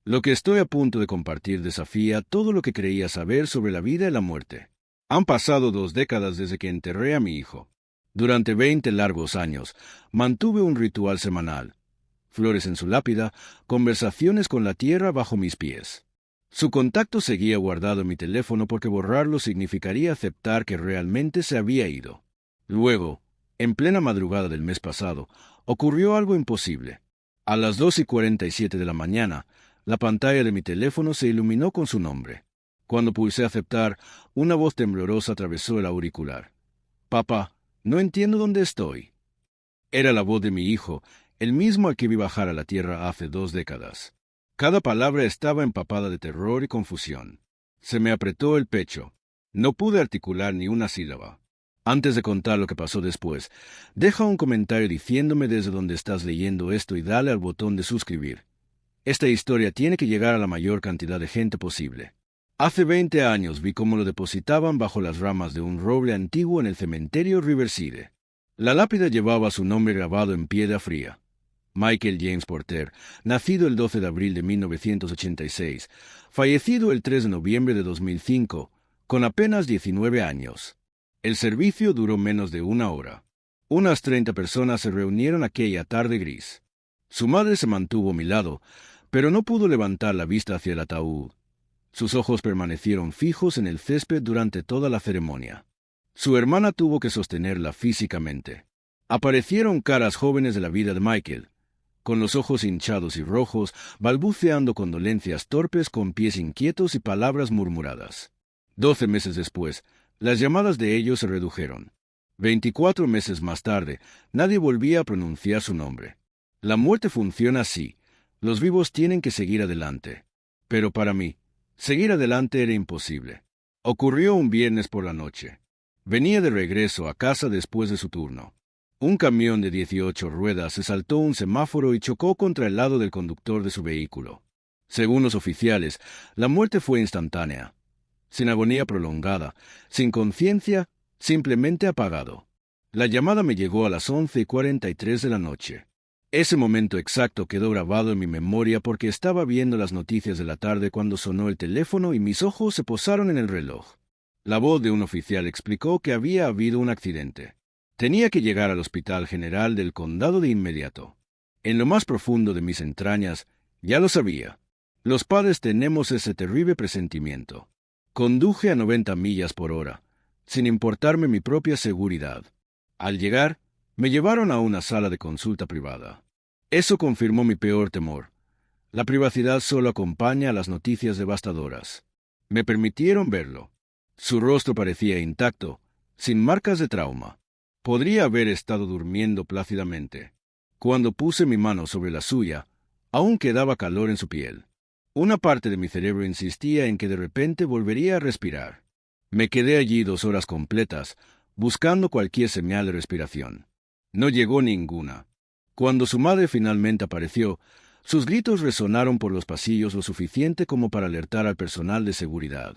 Lo que estoy a punto de compartir desafía todo lo que creía saber sobre la vida y la muerte. Han pasado 2 décadas desde que enterré a mi hijo. Durante 20 largos años, mantuve un ritual semanal. Flores en su lápida, conversaciones con la tierra bajo mis pies. Su contacto seguía guardado en mi teléfono porque borrarlo significaría aceptar que realmente se había ido. Luego, en plena madrugada del mes pasado, ocurrió algo imposible. A las 2:47 de la mañana, la pantalla de mi teléfono se iluminó con su nombre. Cuando pulsé aceptar, una voz temblorosa atravesó el auricular. «Papá, no entiendo dónde estoy». Era la voz de mi hijo, el mismo al que vi bajar a la tierra hace 2 décadas. Cada palabra estaba empapada de terror y confusión. Se me apretó el pecho. No pude articular ni una sílaba. Antes de contar lo que pasó después, deja un comentario diciéndome desde dónde estás leyendo esto y dale al botón de suscribir. Esta historia tiene que llegar a la mayor cantidad de gente posible. Hace 20 años vi cómo lo depositaban bajo las ramas de un roble antiguo en el cementerio Riverside. La lápida llevaba su nombre grabado en piedra fría. Michael James Porter, nacido el 12 de abril de 1986, fallecido el 3 de noviembre de 2005, con apenas 19 años. El servicio duró menos de 1 hora. Unas 30 personas se reunieron aquella tarde gris. Su madre se mantuvo a mi lado, pero no pudo levantar la vista hacia el ataúd. Sus ojos permanecieron fijos en el césped durante toda la ceremonia. Su hermana tuvo que sostenerla físicamente. Aparecieron caras jóvenes de la vida de Michael, con los ojos hinchados y rojos, balbuceando condolencias torpes con pies inquietos y palabras murmuradas. 12 meses después, las llamadas de ellos se redujeron. 24 meses más tarde, nadie volvía a pronunciar su nombre. La muerte funciona así. Los vivos tienen que seguir adelante. Pero para mí, seguir adelante era imposible. Ocurrió un viernes por la noche. Venía de regreso a casa después de su turno. Un camión de 18 ruedas se saltó un semáforo y chocó contra el lado del conductor de su vehículo. Según los oficiales, la muerte fue instantánea. Sin agonía prolongada, sin conciencia, simplemente apagado. La llamada me llegó a las 11:43 de la noche. Ese momento exacto quedó grabado en mi memoria porque estaba viendo las noticias de la tarde cuando sonó el teléfono y mis ojos se posaron en el reloj. La voz de un oficial explicó que había habido un accidente. Tenía que llegar al Hospital General del Condado de inmediato. En lo más profundo de mis entrañas, ya lo sabía. Los padres tenemos ese terrible presentimiento. Conduje a 90 millas por hora, sin importarme mi propia seguridad. Al llegar, me llevaron a una sala de consulta privada. Eso confirmó mi peor temor. La privacidad solo acompaña a las noticias devastadoras. Me permitieron verlo. Su rostro parecía intacto, sin marcas de trauma. Podría haber estado durmiendo plácidamente. Cuando puse mi mano sobre la suya, aún quedaba calor en su piel. Una parte de mi cerebro insistía en que de repente volvería a respirar. Me quedé allí 2 horas completas, buscando cualquier señal de respiración. No llegó ninguna. Cuando su madre finalmente apareció, sus gritos resonaron por los pasillos lo suficiente como para alertar al personal de seguridad.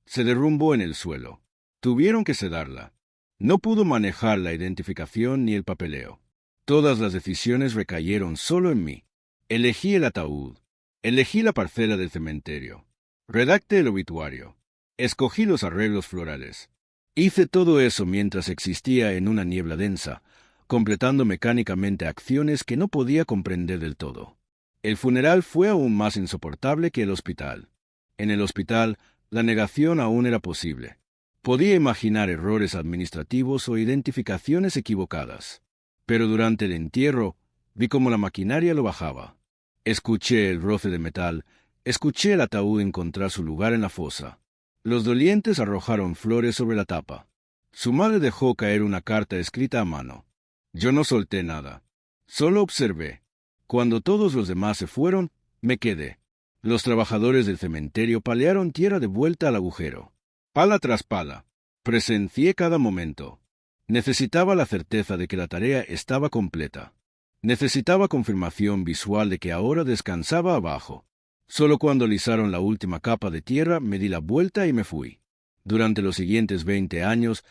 Se derrumbó en el suelo. Tuvieron que sedarla. No pudo manejar la identificación ni el papeleo. Todas las decisiones recayeron solo en mí. Elegí el ataúd. Elegí la parcela del cementerio. Redacté el obituario. Escogí los arreglos florales. Hice todo eso mientras existía en una niebla densa, completando mecánicamente acciones que no podía comprender del todo. El funeral fue aún más insoportable que el hospital. En el hospital, la negación aún era posible. Podía imaginar errores administrativos o identificaciones equivocadas. Pero durante el entierro, vi cómo la maquinaria lo bajaba. Escuché el roce de metal, escuché el ataúd encontrar su lugar en la fosa. Los dolientes arrojaron flores sobre la tapa. Su madre dejó caer una carta escrita a mano. Yo no solté nada. Solo observé. Cuando todos los demás se fueron, me quedé. Los trabajadores del cementerio palearon tierra de vuelta al agujero. Pala tras pala. Presencié cada momento. Necesitaba la certeza de que la tarea estaba completa. Necesitaba confirmación visual de que ahora descansaba abajo. Solo cuando alisaron la última capa de tierra me di la vuelta y me fui. Durante los siguientes 20 años,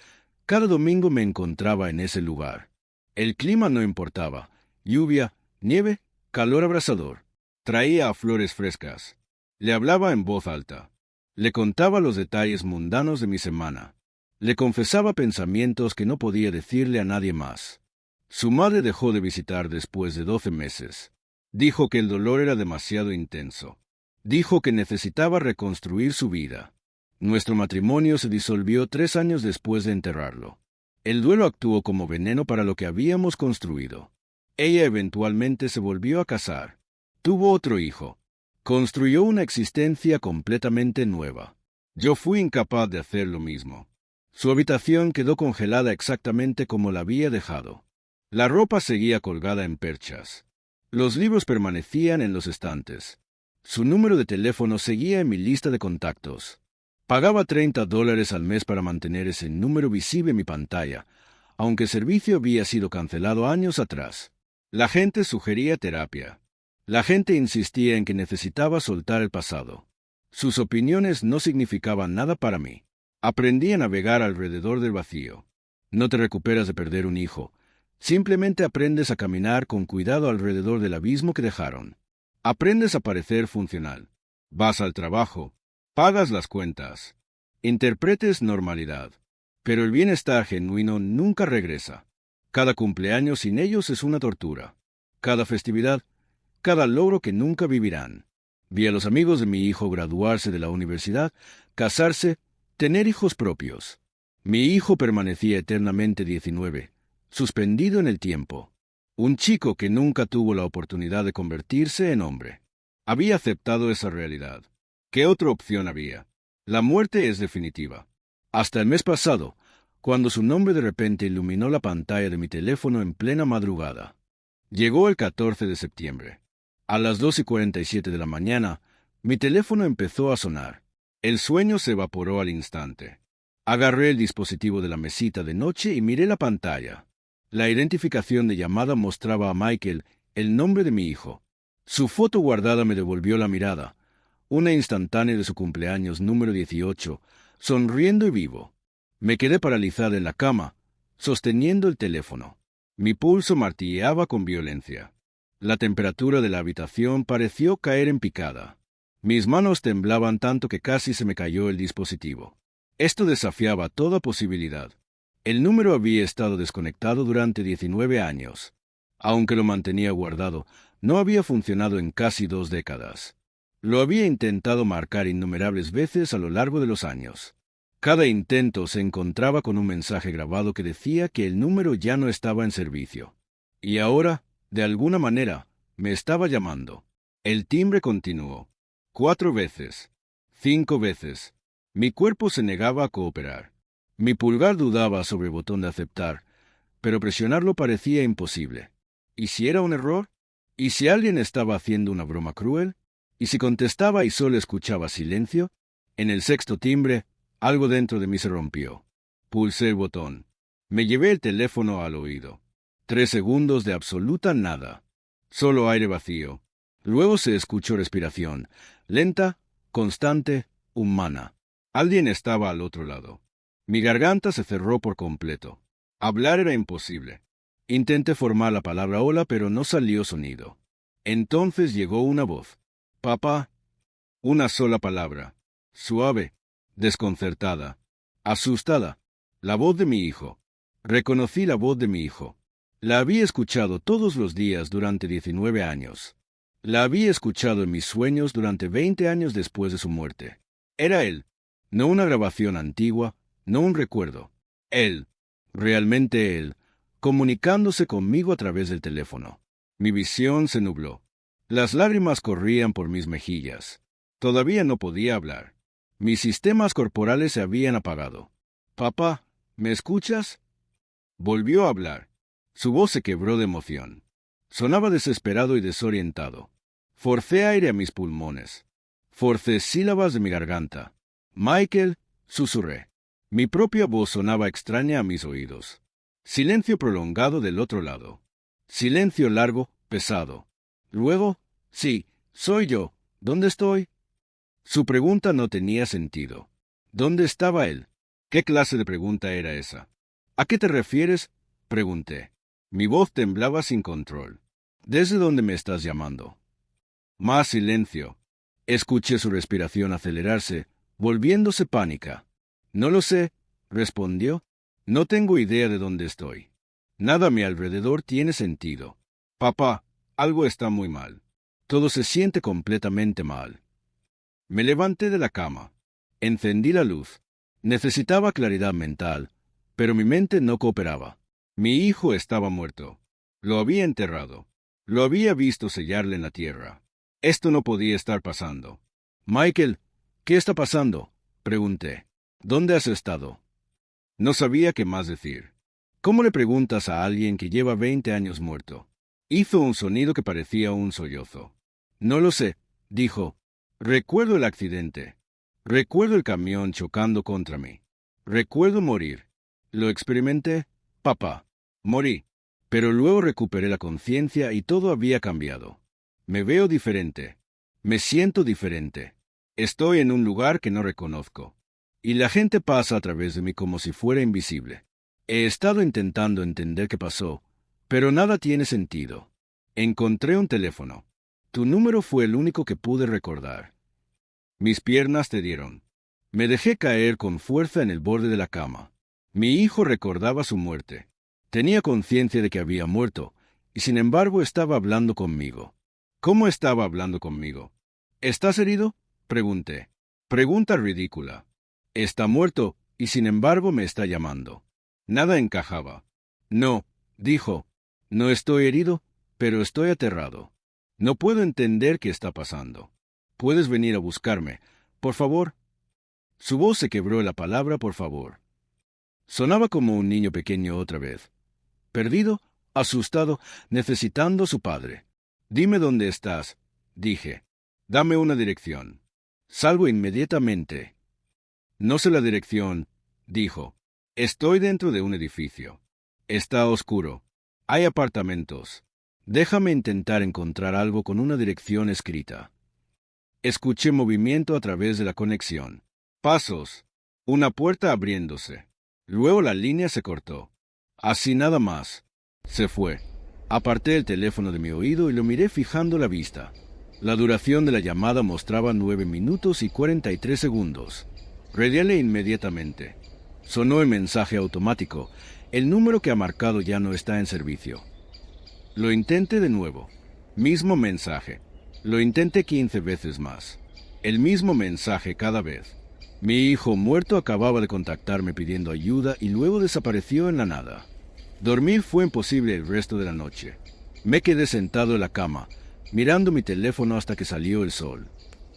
cada domingo me encontraba en ese lugar. El clima no importaba. Lluvia, nieve, calor abrasador. Traía flores frescas. Le hablaba en voz alta. Le contaba los detalles mundanos de mi semana. Le confesaba pensamientos que no podía decirle a nadie más. Su madre dejó de visitar después de 12 meses. Dijo que el dolor era demasiado intenso. Dijo que necesitaba reconstruir su vida. Nuestro matrimonio se disolvió 3 años después de enterrarlo. El duelo actuó como veneno para lo que habíamos construido. Ella eventualmente se volvió a casar. Tuvo otro hijo. Construyó una existencia completamente nueva. Yo fui incapaz de hacer lo mismo. Su habitación quedó congelada exactamente como la había dejado. La ropa seguía colgada en perchas. Los libros permanecían en los estantes. Su número de teléfono seguía en mi lista de contactos. Pagaba $30 al mes para mantener ese número visible en mi pantalla, aunque el servicio había sido cancelado años atrás. La gente sugería terapia. La gente insistía en que necesitaba soltar el pasado. Sus opiniones no significaban nada para mí. Aprendí a navegar alrededor del vacío. No te recuperas de perder un hijo. Simplemente aprendes a caminar con cuidado alrededor del abismo que dejaron. Aprendes a parecer funcional. Vas al trabajo. Pagas las cuentas. Interpretes normalidad. Pero el bienestar genuino nunca regresa. Cada cumpleaños sin ellos es una tortura. Cada festividad, cada logro que nunca vivirán. Vi a los amigos de mi hijo graduarse de la universidad, casarse, tener hijos propios. Mi hijo permanecía eternamente 19, suspendido en el tiempo. Un chico que nunca tuvo la oportunidad de convertirse en hombre. Había aceptado esa realidad. ¿Qué otra opción había? La muerte es definitiva. Hasta el mes pasado, cuando su nombre de repente iluminó la pantalla de mi teléfono en plena madrugada. Llegó el 14 de septiembre. A las 2:47 de la mañana, mi teléfono empezó a sonar. El sueño se evaporó al instante. Agarré el dispositivo de la mesita de noche y miré la pantalla. La identificación de llamada mostraba a Michael el nombre de mi hijo. Su foto guardada me devolvió la mirada. Una instantánea de su cumpleaños número 18, sonriendo y vivo. Me quedé paralizada en la cama, sosteniendo el teléfono. Mi pulso martilleaba con violencia. La temperatura de la habitación pareció caer en picada. Mis manos temblaban tanto que casi se me cayó el dispositivo. Esto desafiaba toda posibilidad. El número había estado desconectado durante 19 años. Aunque lo mantenía guardado, no había funcionado en casi 2 décadas. Lo había intentado marcar innumerables veces a lo largo de los años. Cada intento se encontraba con un mensaje grabado que decía que el número ya no estaba en servicio. Y ahora, de alguna manera, me estaba llamando. El timbre continuó. 4 veces. 5 veces. Mi cuerpo se negaba a cooperar. Mi pulgar dudaba sobre el botón de aceptar, pero presionarlo parecía imposible. ¿Y si era un error? ¿Y si alguien estaba haciendo una broma cruel? ¿Y si contestaba y solo escuchaba silencio? En el 6º timbre, algo dentro de mí se rompió. Pulsé el botón. Me llevé el teléfono al oído. 3 segundos de absoluta nada. Solo aire vacío. Luego se escuchó respiración, lenta, constante, humana. Alguien estaba al otro lado. Mi garganta se cerró por completo. Hablar era imposible. Intenté formar la palabra hola, pero no salió sonido. Entonces llegó una voz. Papá. Una sola palabra. Suave, desconcertada, asustada. La voz de mi hijo. Reconocí la voz de mi hijo. La había escuchado todos los días durante 19 años. La había escuchado en mis sueños durante 20 años después de su muerte. Era él. No una grabación antigua, no un recuerdo. Él, realmente él, comunicándose conmigo a través del teléfono. Mi visión se nubló. Las lágrimas corrían por mis mejillas. Todavía no podía hablar. Mis sistemas corporales se habían apagado. Papá, ¿me escuchas? Volvió a hablar. Su voz se quebró de emoción. Sonaba desesperado y desorientado. Forcé aire a mis pulmones. Forcé sílabas de mi garganta. Michael, susurré. Mi propia voz sonaba extraña a mis oídos. Silencio prolongado del otro lado. Silencio largo, pesado. Luego, sí, soy yo. ¿Dónde estoy? Su pregunta no tenía sentido. ¿Dónde estaba él? ¿Qué clase de pregunta era esa? ¿A qué te refieres? Pregunté. Mi voz temblaba sin control. ¿Desde dónde me estás llamando? Más silencio. Escuché su respiración acelerarse, volviéndose pánica. No lo sé, respondió. No tengo idea de dónde estoy. Nada a mi alrededor tiene sentido. Papá, algo está muy mal. Todo se siente completamente mal. Me levanté de la cama. Encendí la luz. Necesitaba claridad mental, pero mi mente no cooperaba. Mi hijo estaba muerto. Lo había enterrado. Lo había visto sellarle en la tierra. Esto no podía estar pasando. Michael, ¿qué está pasando?, pregunté. ¿Dónde has estado? No sabía qué más decir. ¿Cómo le preguntas a alguien que lleva 20 años muerto? Hizo un sonido que parecía un sollozo. No lo sé, dijo. Recuerdo el accidente. Recuerdo el camión chocando contra mí. Recuerdo morir. Lo experimenté, papá. Morí. Pero luego recuperé la conciencia y todo había cambiado. Me veo diferente. Me siento diferente. Estoy en un lugar que no reconozco. Y la gente pasa a través de mí como si fuera invisible. He estado intentando entender qué pasó, pero nada tiene sentido. Encontré un teléfono. Tu número fue el único que pude recordar. Mis piernas cedieron. Me dejé caer con fuerza en el borde de la cama. Mi hijo recordaba su muerte. Tenía conciencia de que había muerto, y sin embargo estaba hablando conmigo. ¿Cómo estaba hablando conmigo? ¿Estás herido?, pregunté. Pregunta ridícula. Está muerto, y sin embargo me está llamando. Nada encajaba. No, dijo. No estoy herido, pero estoy aterrado. No puedo entender qué está pasando. ¿Puedes venir a buscarme, por favor? Su voz se quebró en la palabra por favor. Sonaba como un niño pequeño otra vez. Perdido, asustado, necesitando a su padre. Dime dónde estás, dije. Dame una dirección. Salgo inmediatamente. No sé la dirección, dijo. Estoy dentro de un edificio. Está oscuro. Hay apartamentos. Déjame intentar encontrar algo con una dirección escrita. Escuché movimiento a través de la conexión. Pasos. Una puerta abriéndose. Luego la línea se cortó. Así nada más. Se fue. Aparté el teléfono de mi oído y lo miré fijando la vista. La duración de la llamada mostraba 9 minutos y 43 segundos. Redialé inmediatamente. Sonó el mensaje automático. El número que ha marcado ya no está en servicio. Lo intenté de nuevo. Mismo mensaje. Lo intenté 15 veces más. El mismo mensaje cada vez. Mi hijo muerto acababa de contactarme pidiendo ayuda y luego desapareció en la nada. Dormir fue imposible el resto de la noche. Me quedé sentado en la cama, mirando mi teléfono hasta que salió el sol.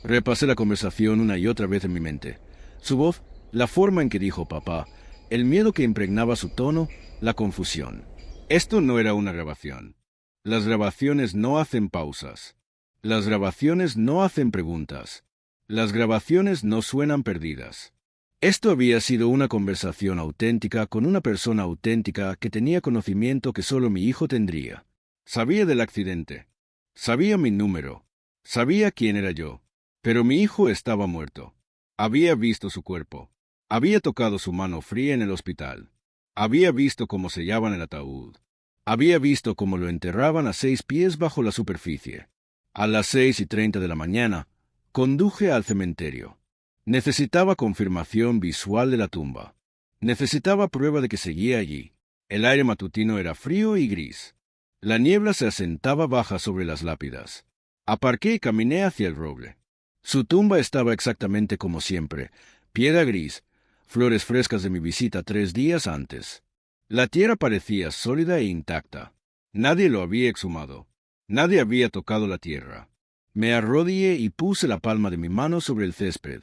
Repasé la conversación una y otra vez en mi mente. Su voz, la forma en que dijo papá, el miedo que impregnaba su tono, la confusión. Esto no era una grabación. Las grabaciones no hacen pausas. Las grabaciones no hacen preguntas. Las grabaciones no suenan perdidas. Esto había sido una conversación auténtica con una persona auténtica que tenía conocimiento que solo mi hijo tendría. Sabía del accidente. Sabía mi número. Sabía quién era yo. Pero mi hijo estaba muerto. Había visto su cuerpo. Había tocado su mano fría en el hospital. Había visto cómo sellaban el ataúd. Había visto cómo lo enterraban a 6 pies bajo la superficie. A las 6:30 de la mañana, conduje al cementerio. Necesitaba confirmación visual de la tumba. Necesitaba prueba de que seguía allí. El aire matutino era frío y gris. La niebla se asentaba baja sobre las lápidas. Aparqué y caminé hacia el roble. Su tumba estaba exactamente como siempre, piedra gris, flores frescas de mi visita 3 días antes. La tierra parecía sólida e intacta. Nadie lo había exhumado. Nadie había tocado la tierra. Me arrodillé y puse la palma de mi mano sobre el césped.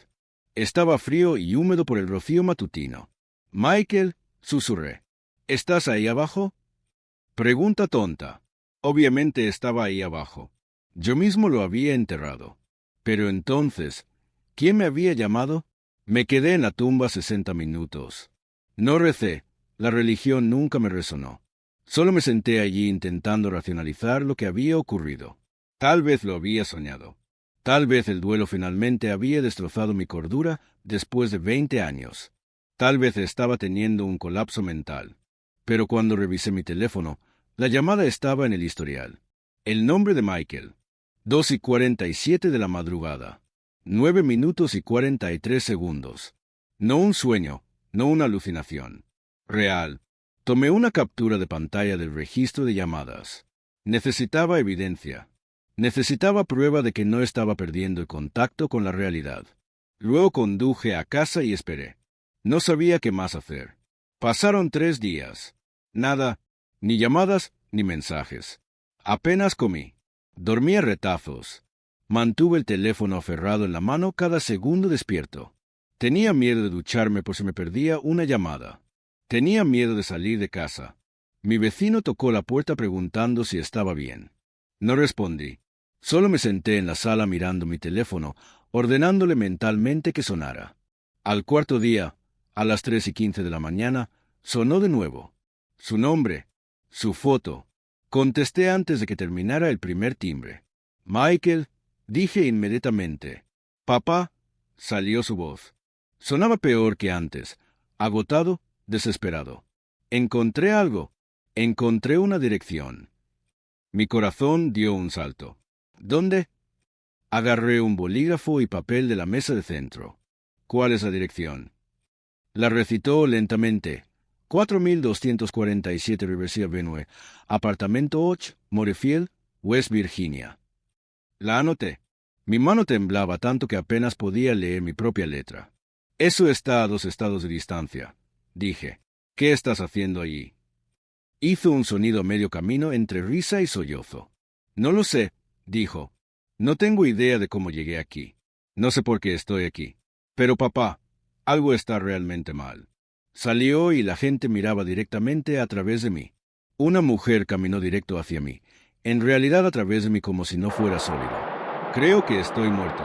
Estaba frío y húmedo por el rocío matutino. Michael, susurré. ¿Estás ahí abajo? Pregunta tonta. Obviamente estaba ahí abajo. Yo mismo lo había enterrado. Pero entonces, ¿quién me había llamado? Me quedé en la tumba 60 minutos. No recé. La religión nunca me resonó. Solo me senté allí intentando racionalizar lo que había ocurrido. Tal vez lo había soñado. Tal vez el duelo finalmente había destrozado mi cordura después de 20 años. Tal vez estaba teniendo un colapso mental. Pero cuando revisé mi teléfono, la llamada estaba en el historial. El nombre de Michael. 2:47 de la madrugada. 9 minutos y 43 segundos. No un sueño, no una alucinación. Real. Tomé una captura de pantalla del registro de llamadas. Necesitaba evidencia. Necesitaba prueba de que no estaba perdiendo el contacto con la realidad. Luego conduje a casa y esperé. No sabía qué más hacer. Pasaron 3 días. Nada, ni llamadas ni mensajes. Apenas comí. Dormí a retazos. Mantuve el teléfono aferrado en la mano cada segundo despierto. Tenía miedo de ducharme por si me perdía una llamada. Tenía miedo de salir de casa. Mi vecino tocó la puerta preguntando si estaba bien. No respondí. Solo me senté en la sala mirando mi teléfono, ordenándole mentalmente que sonara. Al cuarto día, a las 3:15 de la mañana, sonó de nuevo. Su nombre, su foto. Contesté antes de que terminara el primer timbre. Michael, dije inmediatamente. Papá, salió su voz. Sonaba peor que antes, agotado, desesperado. Encontré algo. Encontré una dirección. Mi corazón dio un salto. ¿Dónde? Agarré un bolígrafo y papel de la mesa de centro. ¿Cuál es la dirección? La recitó lentamente. 4247 Riverside Avenue, apartamento 8, Morefield, West Virginia. La anoté. Mi mano temblaba tanto que apenas podía leer mi propia letra. Eso está a 2 estados de distancia, dije. ¿Qué estás haciendo allí? Hizo un sonido a medio camino entre risa y sollozo. No lo sé, dijo. No tengo idea de cómo llegué aquí. No sé por qué estoy aquí. Pero papá, algo está realmente mal. Salió y la gente miraba directamente a través de mí. Una mujer caminó directo hacia mí, en realidad a través de mí como si no fuera sólido. Creo que estoy muerto.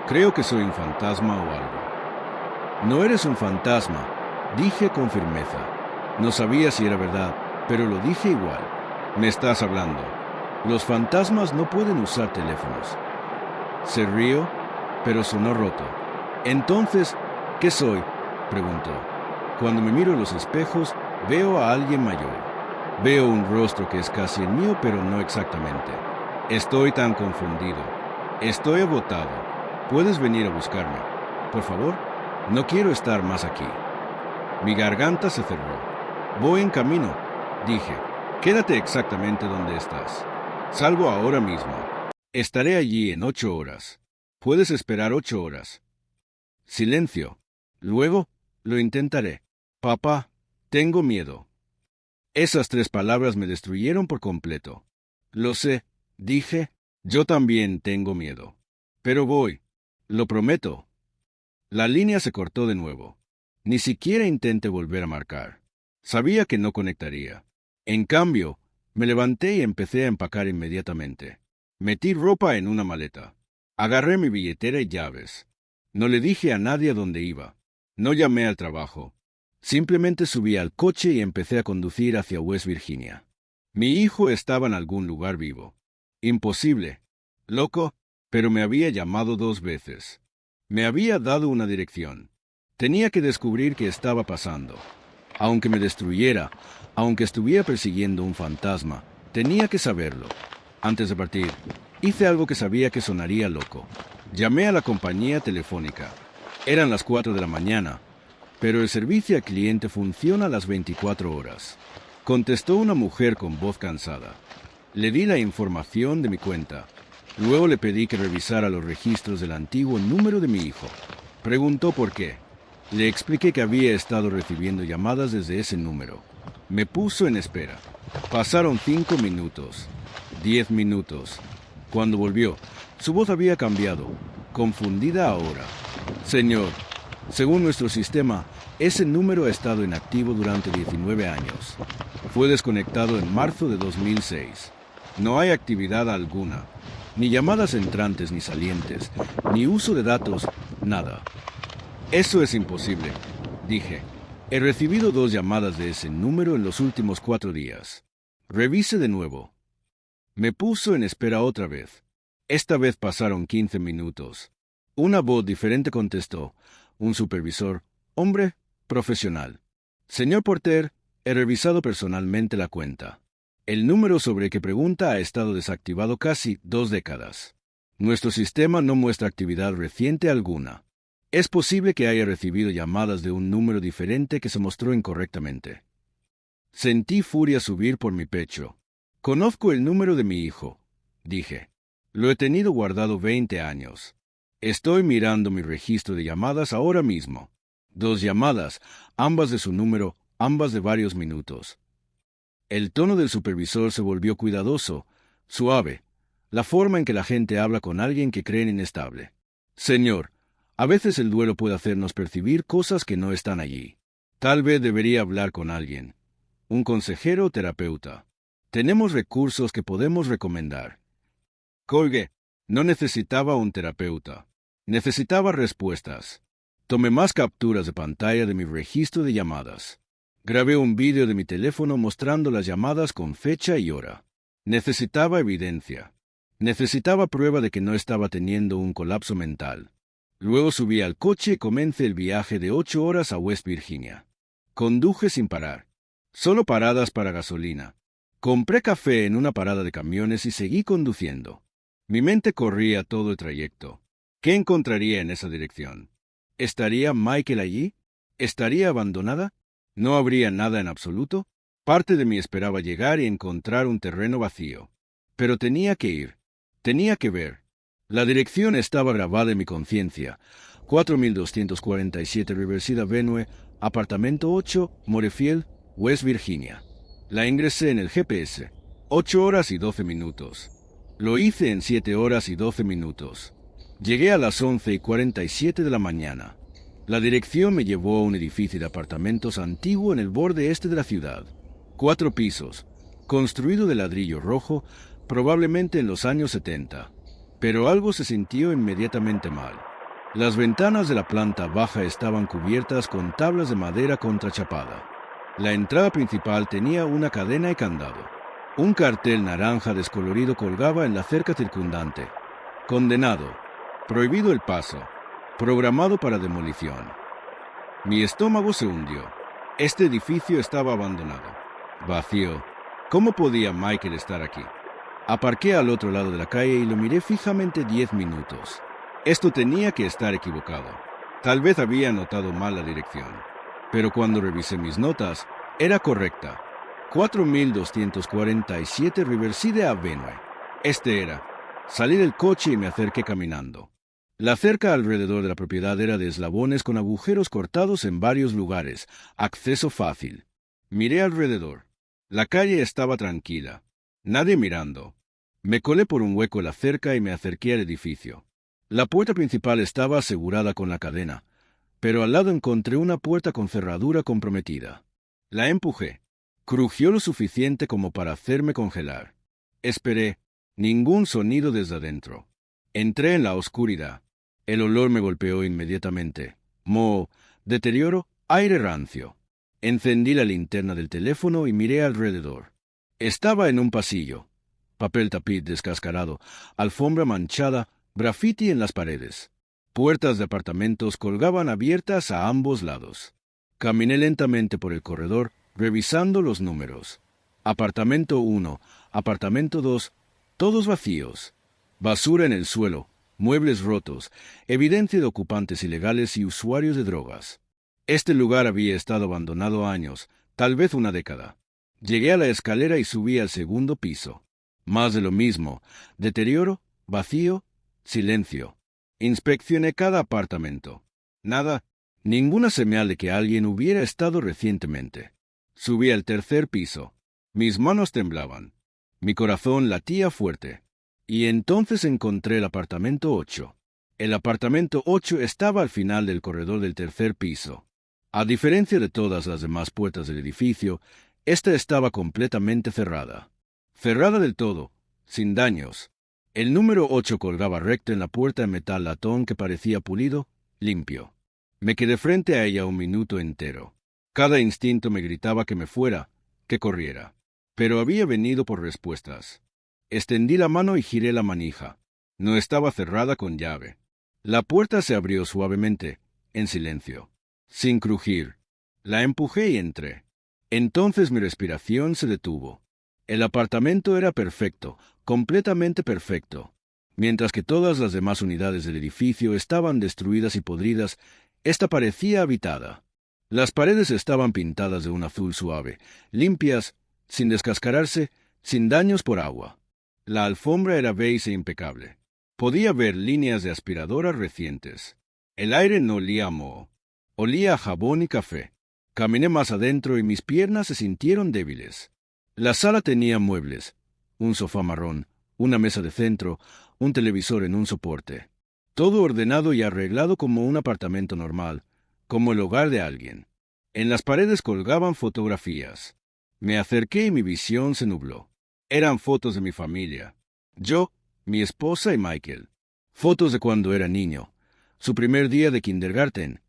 Creo que soy un fantasma o algo. No eres un fantasma, dije con firmeza. No sabía si era verdad, pero lo dije igual. Me estás hablando. Los fantasmas no pueden usar teléfonos. Se rió, pero sonó roto. Entonces, ¿qué soy? Preguntó. Cuando me miro en los espejos, veo a alguien mayor. Veo un rostro que es casi el mío, pero no exactamente. Estoy tan confundido. Estoy agotado. ¿Puedes venir a buscarme? Por favor. No quiero estar más aquí. Mi garganta se cerró. Voy en camino, dije. Quédate exactamente donde estás. Salgo ahora mismo. Estaré allí en 8 horas. Puedes esperar 8 horas. Silencio. Luego, lo intentaré. Papá, tengo miedo. Esas 3 palabras me destruyeron por completo. Lo sé, dije. Yo también tengo miedo. Pero voy. Lo prometo. La línea se cortó de nuevo. Ni siquiera intenté volver a marcar. Sabía que no conectaría. En cambio, me levanté y empecé a empacar inmediatamente. Metí ropa en una maleta. Agarré mi billetera y llaves. No le dije a nadie a dónde iba. No llamé al trabajo. Simplemente subí al coche y empecé a conducir hacia West Virginia. Mi hijo estaba en algún lugar vivo. Imposible. Loco, pero me había llamado 2 veces. Me había dado una dirección. Tenía que descubrir qué estaba pasando. Aunque me destruyera, aunque estuviera persiguiendo un fantasma, tenía que saberlo. Antes de partir, hice algo que sabía que sonaría loco. Llamé a la compañía telefónica. Eran las 4 de la mañana, pero el servicio al cliente funciona a las 24 horas. Contestó una mujer con voz cansada. Le di la información de mi cuenta. Luego le pedí que revisara los registros del antiguo número de mi hijo. Preguntó por qué. Le expliqué que había estado recibiendo llamadas desde ese número. Me puso en espera. Pasaron 5 minutos, 10 minutos. Cuando volvió, su voz había cambiado, confundida ahora. Señor, según nuestro sistema, ese número ha estado inactivo durante 19 años. Fue desconectado en marzo de 2006. No hay actividad alguna, ni llamadas entrantes ni salientes, ni uso de datos, nada. Eso es imposible, dije. He recibido 2 llamadas de ese número en los últimos 4 días. Revise de nuevo. Me puso en espera otra vez. Esta vez pasaron 15 minutos. Una voz diferente contestó. Un supervisor, hombre, profesional. Señor Porter, he revisado personalmente la cuenta. El número sobre el que pregunta ha estado desactivado casi 2 décadas. Nuestro sistema no muestra actividad reciente alguna. Es posible que haya recibido llamadas de un número diferente que se mostró incorrectamente. Sentí furia subir por mi pecho. Conozco el número de mi hijo, dije. Lo he tenido guardado 20 años. Estoy mirando mi registro de llamadas ahora mismo. 2 llamadas, ambas de su número, ambas de varios minutos. El tono del supervisor se volvió cuidadoso, suave, la forma en que la gente habla con alguien que creen inestable. Señor, a veces el duelo puede hacernos percibir cosas que no están allí. Tal vez debería hablar con alguien. Un consejero o terapeuta. Tenemos recursos que podemos recomendar. Colgué. No necesitaba un terapeuta. Necesitaba respuestas. Tomé más capturas de pantalla de mi registro de llamadas. Grabé un vídeo de mi teléfono mostrando las llamadas con fecha y hora. Necesitaba evidencia. Necesitaba prueba de que no estaba teniendo un colapso mental. Luego subí al coche y comencé el viaje de 8 horas a West Virginia. Conduje sin parar. Solo paradas para gasolina. Compré café en una parada de camiones y seguí conduciendo. Mi mente corría todo el trayecto. ¿Qué encontraría en esa dirección? ¿Estaría Michael allí? ¿Estaría abandonada? ¿No habría nada en absoluto? Parte de mí esperaba llegar y encontrar un terreno vacío. Pero tenía que ir. Tenía que ver. La dirección estaba grabada en mi conciencia. 4247 Riverside Avenue, apartamento 8, Morefield, West Virginia. La ingresé en el GPS. 8 horas y 12 minutos. Lo hice en 7 horas y 12 minutos. Llegué a las 11:47 de la mañana. La dirección me llevó a un edificio de apartamentos antiguo en el borde este de la ciudad. 4 pisos, construido de ladrillo rojo, probablemente en los años 70. Pero algo se sintió inmediatamente mal. Las ventanas de la planta baja estaban cubiertas con tablas de madera contrachapada. La entrada principal tenía una cadena y candado. Un cartel naranja descolorido colgaba en la cerca circundante. Condenado. Prohibido el paso. Programado para demolición. Mi estómago se hundió. Este edificio estaba abandonado. Vacío. ¿Cómo podía Michael estar aquí? Aparqué al otro lado de la calle y lo miré fijamente 10 minutos. Esto tenía que estar equivocado. Tal vez había anotado mal la dirección. Pero cuando revisé mis notas, era correcta. 4247 Riverside Avenue. Este era. Salí del coche y me acerqué caminando. La cerca alrededor de la propiedad era de eslabones con agujeros cortados en varios lugares. Acceso fácil. Miré alrededor. La calle estaba tranquila. Nadie mirando. Me colé por un hueco en la cerca y me acerqué al edificio. La puerta principal estaba asegurada con la cadena, pero al lado encontré una puerta con cerradura comprometida. La empujé. Crujió lo suficiente como para hacerme congelar. Esperé. Ningún sonido desde adentro. Entré en la oscuridad. El olor me golpeó inmediatamente. Moho, deterioro, aire rancio. Encendí la linterna del teléfono y miré alrededor. Estaba en un pasillo. Papel tapiz descascarado, alfombra manchada, graffiti en las paredes. Puertas de apartamentos colgaban abiertas a ambos lados. Caminé lentamente por el corredor, revisando los números. Apartamento 1, apartamento 2, todos vacíos. Basura en el suelo, muebles rotos, evidencia de ocupantes ilegales y usuarios de drogas. Este lugar había estado abandonado años, tal vez una década. Llegué a la escalera y subí al segundo piso. Más de lo mismo, deterioro, vacío, silencio. Inspeccioné cada apartamento. Nada, ninguna señal de que alguien hubiera estado recientemente. Subí al tercer piso. Mis manos temblaban. Mi corazón latía fuerte. Y entonces encontré el apartamento 8. El apartamento 8 estaba al final del corredor del tercer piso. A diferencia de todas las demás puertas del edificio, esta estaba completamente cerrada. Cerrada del todo, sin daños. El número 8 colgaba recto en la puerta de metal latón que parecía pulido, limpio. Me quedé frente a ella un minuto entero. Cada instinto me gritaba que me fuera, que corriera. Pero había venido por respuestas. Extendí la mano y giré la manija. No estaba cerrada con llave. La puerta se abrió suavemente, en silencio, sin crujir. La empujé y entré. Entonces mi respiración se detuvo. El apartamento era perfecto, completamente perfecto. Mientras que todas las demás unidades del edificio estaban destruidas y podridas, esta parecía habitada. Las paredes estaban pintadas de un azul suave, limpias, sin descascararse, sin daños por agua. La alfombra era beige e impecable. Podía ver líneas de aspiradora recientes. El aire no olía a moho. Olía a jabón y café. Caminé más adentro y mis piernas se sintieron débiles. La sala tenía muebles, un sofá marrón, una mesa de centro, un televisor en un soporte. Todo ordenado y arreglado como un apartamento normal, como el hogar de alguien. En las paredes colgaban fotografías. Me acerqué y mi visión se nubló. Eran fotos de mi familia. Yo, mi esposa y Michael. Fotos de cuando era niño. Su primer día de kindergarten.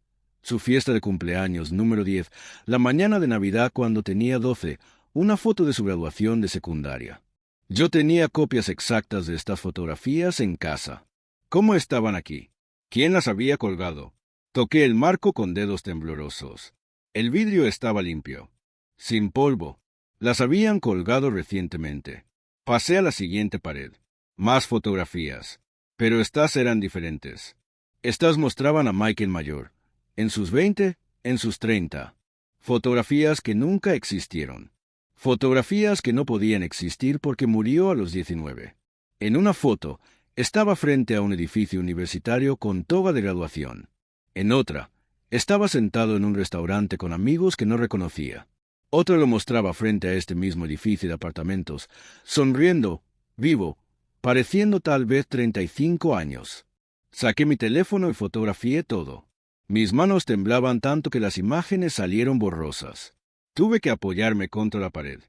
Su fiesta de cumpleaños número 10. La mañana de Navidad cuando tenía 12. Una foto de su graduación de secundaria. Yo tenía copias exactas de estas fotografías en casa. ¿Cómo estaban aquí? ¿Quién las había colgado? Toqué el marco con dedos temblorosos. El vidrio estaba limpio, sin polvo. Las habían colgado recientemente. Pasé a la siguiente pared. Más fotografías. Pero estas eran diferentes. Estas mostraban a Michael mayor. En sus 20, en sus 30. Fotografías que nunca existieron. Fotografías que no podían existir porque murió a los 19. En una foto, estaba frente a un edificio universitario con toga de graduación. En otra, estaba sentado en un restaurante con amigos que no reconocía. Otra lo mostraba frente a este mismo edificio de apartamentos, sonriendo, vivo, pareciendo tal vez 35 años. Saqué mi teléfono y fotografié todo. Mis manos temblaban tanto que las imágenes salieron borrosas. Tuve que apoyarme contra la pared.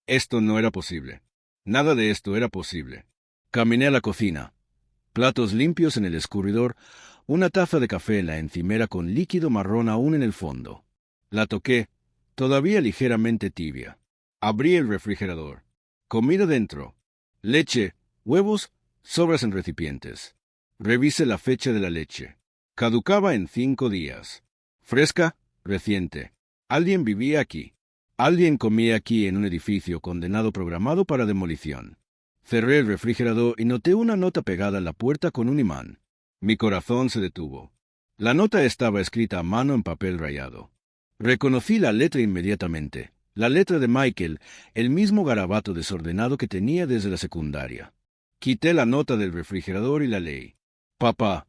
Esto no era posible. Nada de esto era posible. Caminé a la cocina. Platos limpios en el escurridor, una taza de café en la encimera con líquido marrón aún en el fondo. La toqué, todavía ligeramente tibia. Abrí el refrigerador. Comida dentro. Leche, huevos, sobras en recipientes. Revisé la fecha de la leche. Caducaba en 5 días. Fresca, reciente. Alguien vivía aquí. Alguien comía aquí en un edificio condenado programado para demolición. Cerré el refrigerador y noté una nota pegada a la puerta con un imán. Mi corazón se detuvo. La nota estaba escrita a mano en papel rayado. Reconocí la letra inmediatamente. La letra de Michael, el mismo garabato desordenado que tenía desde la secundaria. Quité la nota del refrigerador y la leí. Papá,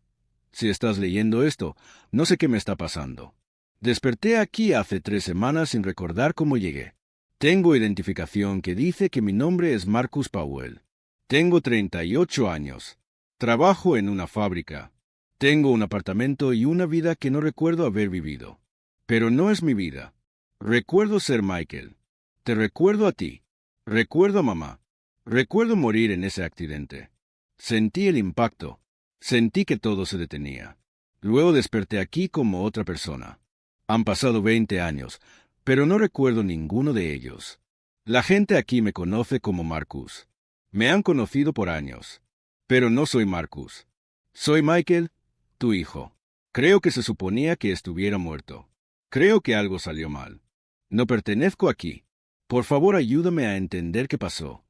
si estás leyendo esto, no sé qué me está pasando. Desperté aquí hace 3 semanas sin recordar cómo llegué. Tengo identificación que dice que mi nombre es Marcus Powell. Tengo 38 años. Trabajo en una fábrica. Tengo un apartamento y una vida que no recuerdo haber vivido. Pero no es mi vida. Recuerdo ser Michael. Te recuerdo a ti. Recuerdo a mamá. Recuerdo morir en ese accidente. Sentí el impacto. Sentí que todo se detenía. Luego desperté aquí como otra persona. Han pasado 20 años, pero no recuerdo ninguno de ellos. La gente aquí me conoce como Marcus. Me han conocido por años. Pero no soy Marcus. Soy Michael, tu hijo. Creo que se suponía que estuviera muerto. Creo que algo salió mal. No pertenezco aquí. Por favor, ayúdame a entender qué pasó.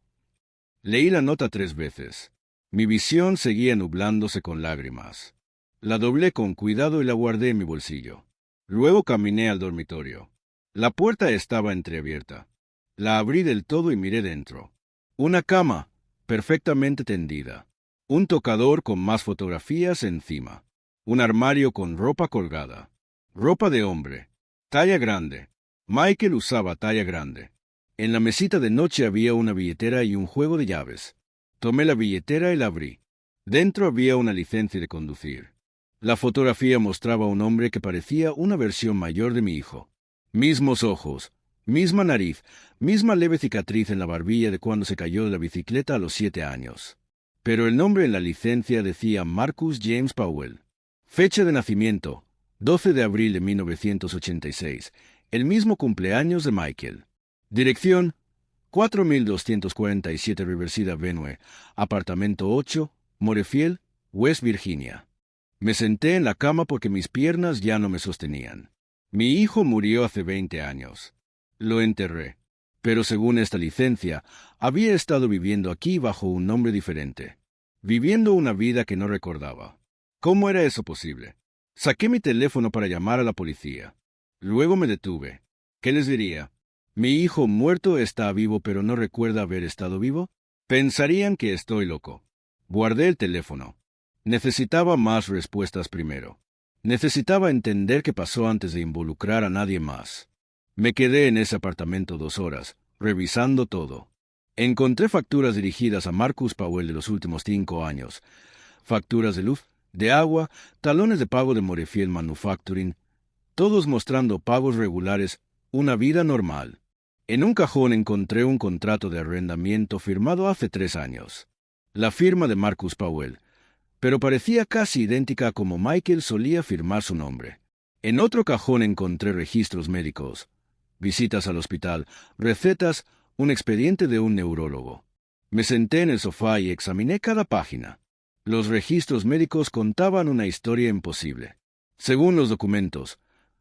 Leí la nota 3 veces. Mi visión seguía nublándose con lágrimas. La doblé con cuidado y la guardé en mi bolsillo. Luego caminé al dormitorio. La puerta estaba entreabierta. La abrí del todo y miré dentro. Una cama, perfectamente tendida. Un tocador con más fotografías encima. Un armario con ropa colgada. Ropa de hombre. Talla grande. Michael usaba talla grande. En la mesita de noche había una billetera y un juego de llaves. Tomé la billetera y la abrí. Dentro había una licencia de conducir. La fotografía mostraba a un hombre que parecía una versión mayor de mi hijo. Mismos ojos, misma nariz, misma leve cicatriz en la barbilla de cuando se cayó de la bicicleta a los 7 años. Pero el nombre en la licencia decía Marcus James Powell. Fecha de nacimiento, 12 de abril de 1986, el mismo cumpleaños de Michael. Dirección, 4247 Riverside Avenue, apartamento 8, Morefield, West Virginia. Me senté en la cama porque mis piernas ya no me sostenían. Mi hijo murió hace 20 años. Lo enterré. Pero según esta licencia, había estado viviendo aquí bajo un nombre diferente. viviendo una vida que no recordaba. ¿Cómo era eso posible? Saqué mi teléfono para llamar a la policía. Luego me detuve. ¿Qué les diría? ¿Mi hijo muerto está vivo pero no recuerda haber estado vivo? Pensarían que estoy loco. Guardé el teléfono. Necesitaba más respuestas primero. Necesitaba entender qué pasó antes de involucrar a nadie más. Me quedé en ese apartamento 2 horas, revisando todo. Encontré facturas dirigidas a Marcus Powell de los últimos 5 años. Facturas de luz, de agua, talones de pago de Morefield Manufacturing, todos mostrando pagos regulares, una vida normal. En un cajón encontré un contrato de arrendamiento firmado hace 3 años. La firma de Marcus Powell, pero parecía casi idéntica a como Michael solía firmar su nombre. En otro cajón encontré registros médicos, visitas al hospital, recetas, un expediente de un neurólogo. Me senté en el sofá y examiné cada página. Los registros médicos contaban una historia imposible. Según los documentos,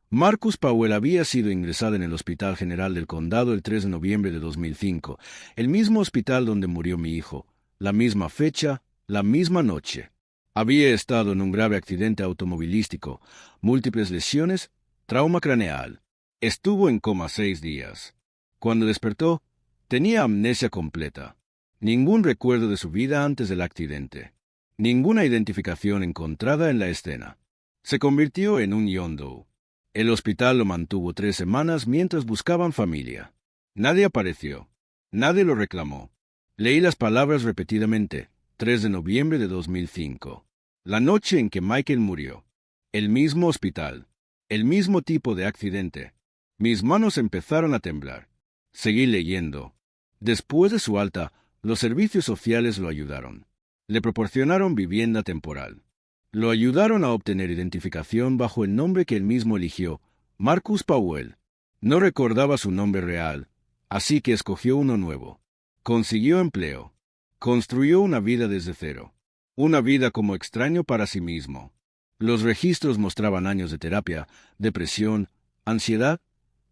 Marcus Powell había sido ingresado en el Hospital General del Condado el 3 de noviembre de 2005, el mismo hospital donde murió mi hijo, la misma fecha, la misma noche. Había estado en un grave accidente automovilístico, múltiples lesiones, trauma craneal. Estuvo en coma 6 días. Cuando despertó, tenía amnesia completa. Ningún recuerdo de su vida antes del accidente. Ninguna identificación encontrada en la escena. Se convirtió en un John Doe. El hospital lo mantuvo 3 semanas mientras buscaban familia. Nadie apareció. Nadie lo reclamó. Leí las palabras repetidamente. 3 de noviembre de 2005. La noche en que Michael murió. El mismo hospital. El mismo tipo de accidente. Mis manos empezaron a temblar. Seguí leyendo. Después de su alta, los servicios sociales lo ayudaron. Le proporcionaron vivienda temporal. Lo ayudaron a obtener identificación bajo el nombre que él mismo eligió, Marcus Powell. No recordaba su nombre real, así que escogió uno nuevo. Consiguió empleo. Construyó una vida desde cero. Una vida como extraño para sí mismo. Los registros mostraban años de terapia, depresión, ansiedad,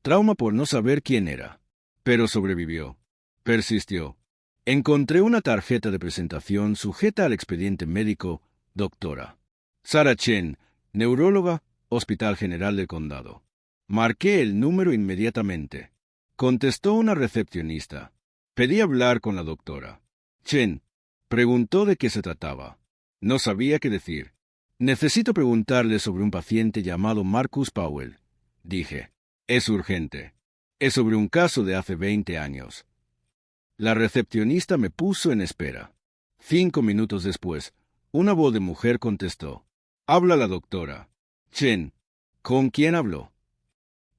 trauma por no saber quién era. Pero sobrevivió. Persistió. Encontré una tarjeta de presentación sujeta al expediente médico, doctora. Sarah Chen, neuróloga, Hospital General del Condado. Marqué el número inmediatamente. Contestó una recepcionista. Pedí hablar con la doctora. Chen preguntó de qué se trataba. No sabía qué decir. Necesito preguntarle sobre un paciente llamado Marcus Powell. Dije. Es urgente. Es sobre un caso de hace 20 años. La recepcionista me puso en espera. 5 minutos después, una voz de mujer contestó. Habla la doctora. Chen, ¿con quién habló?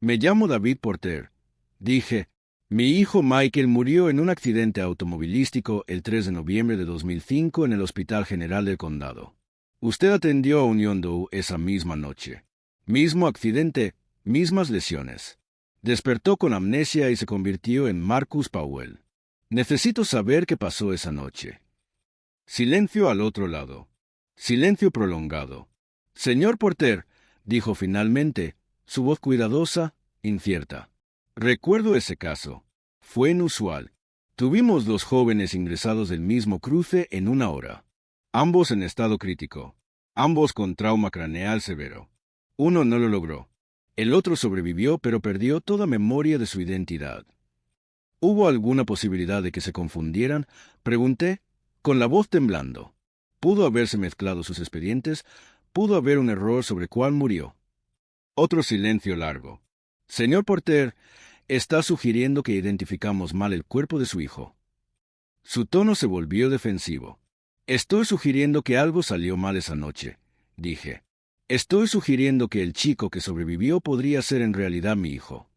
Me llamo David Porter. Dije. Mi hijo Michael murió en un accidente automovilístico el 3 de noviembre de 2005 en el Hospital General del Condado. Usted atendió a un John Doe esa misma noche. Mismo accidente, mismas lesiones. Despertó con amnesia y se convirtió en Marcus Powell. Necesito saber qué pasó esa noche. Silencio al otro lado. Silencio prolongado. Señor Porter, dijo finalmente, su voz cuidadosa, incierta. Recuerdo ese caso. Fue inusual. Tuvimos 2 jóvenes ingresados del mismo cruce en 1 hora. Ambos en estado crítico. Ambos con trauma craneal severo. Uno no lo logró. El otro sobrevivió pero perdió toda memoria de su identidad. ¿Hubo alguna posibilidad de que se confundieran? Pregunté, con la voz temblando. ¿Pudo haberse mezclado sus expedientes? ¿Pudo haber un error sobre cuál murió? Otro silencio largo. Señor Porter, está sugiriendo que identificamos mal el cuerpo de su hijo. Su tono se volvió defensivo. Estoy sugiriendo que algo salió mal esa noche, dije. Estoy sugiriendo que el chico que sobrevivió podría ser en realidad mi hijo.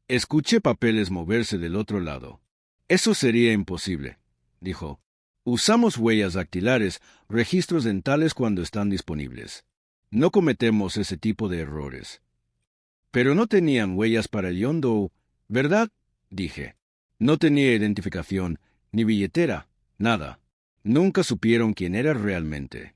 Escuché papeles moverse del otro lado. Eso sería imposible, dijo. Usamos huellas dactilares, registros dentales cuando están disponibles. No cometemos ese tipo de errores. Pero no tenían huellas para el John Doe, ¿verdad? Dije. No tenía identificación, ni billetera, nada. Nunca supieron quién era realmente.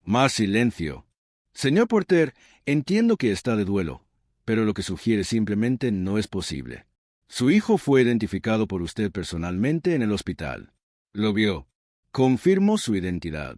Más silencio. Señor Porter, entiendo que está de duelo, pero lo que sugiere simplemente no es posible. Su hijo fue identificado por usted personalmente en el hospital. Lo vio. Confirmó su identidad.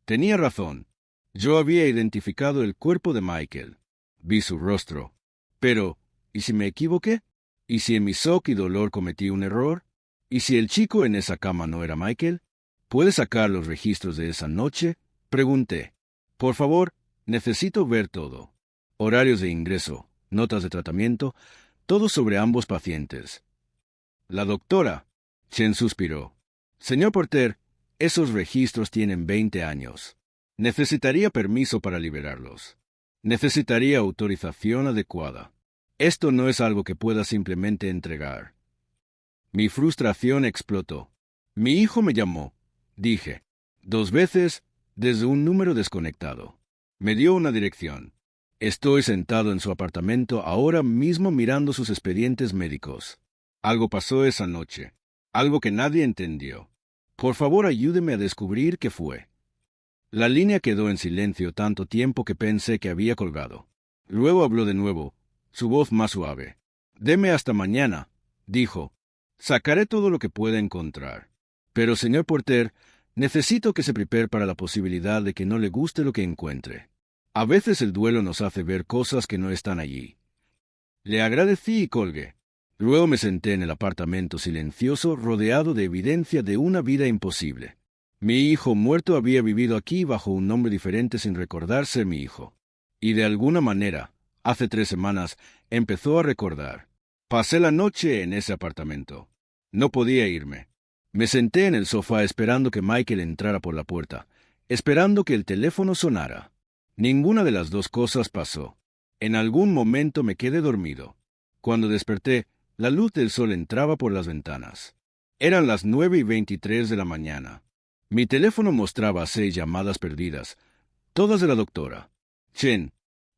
Tenía razón. Yo había identificado el cuerpo de Michael. Vi su rostro. Pero, ¿y si me equivoqué? ¿Y si en mi shock y dolor cometí un error? ¿Y si el chico en esa cama no era Michael? ¿Puede sacar los registros de esa noche? Pregunté. Por favor, necesito ver todo. Horarios de ingreso, notas de tratamiento, todo sobre ambos pacientes. La doctora. Chen suspiró. Señor Porter, esos registros tienen 20 años. Necesitaría permiso para liberarlos. Necesitaría autorización adecuada. Esto no es algo que pueda simplemente entregar. Mi frustración explotó. Mi hijo me llamó, dije, 2 veces desde un número desconectado. Me dio una dirección. Estoy sentado en su apartamento ahora mismo mirando sus expedientes médicos. Algo pasó esa noche. Algo que nadie entendió. Por favor, ayúdeme a descubrir qué fue. La línea quedó en silencio tanto tiempo que pensé que había colgado. Luego habló de nuevo, su voz más suave. Deme hasta mañana, dijo. Sacaré todo lo que pueda encontrar. Pero, señor Porter, necesito que se prepare para la posibilidad de que no le guste lo que encuentre. A veces el duelo nos hace ver cosas que no están allí. Le agradecí y colgué. Luego me senté en el apartamento silencioso, rodeado de evidencia de una vida imposible. Mi hijo muerto había vivido aquí bajo un nombre diferente sin recordar ser mi hijo. Y de alguna manera, hace 3 semanas, empezó a recordar. Pasé la noche en ese apartamento. No podía irme. Me senté en el sofá esperando que Michael entrara por la puerta, esperando que el teléfono sonara. Ninguna de las dos cosas pasó. En algún momento me quedé dormido. Cuando desperté, la luz del sol entraba por las ventanas. Eran las 9:23 de la mañana. Mi teléfono mostraba 6 llamadas perdidas, todas de la doctora. Chen.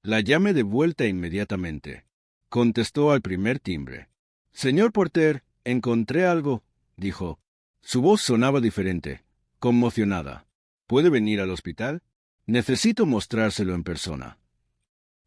La llamé de vuelta inmediatamente. Contestó al primer timbre. Señor Porter, encontré algo, dijo. Su voz sonaba diferente, conmocionada. ¿Puede venir al hospital? Necesito mostrárselo en persona.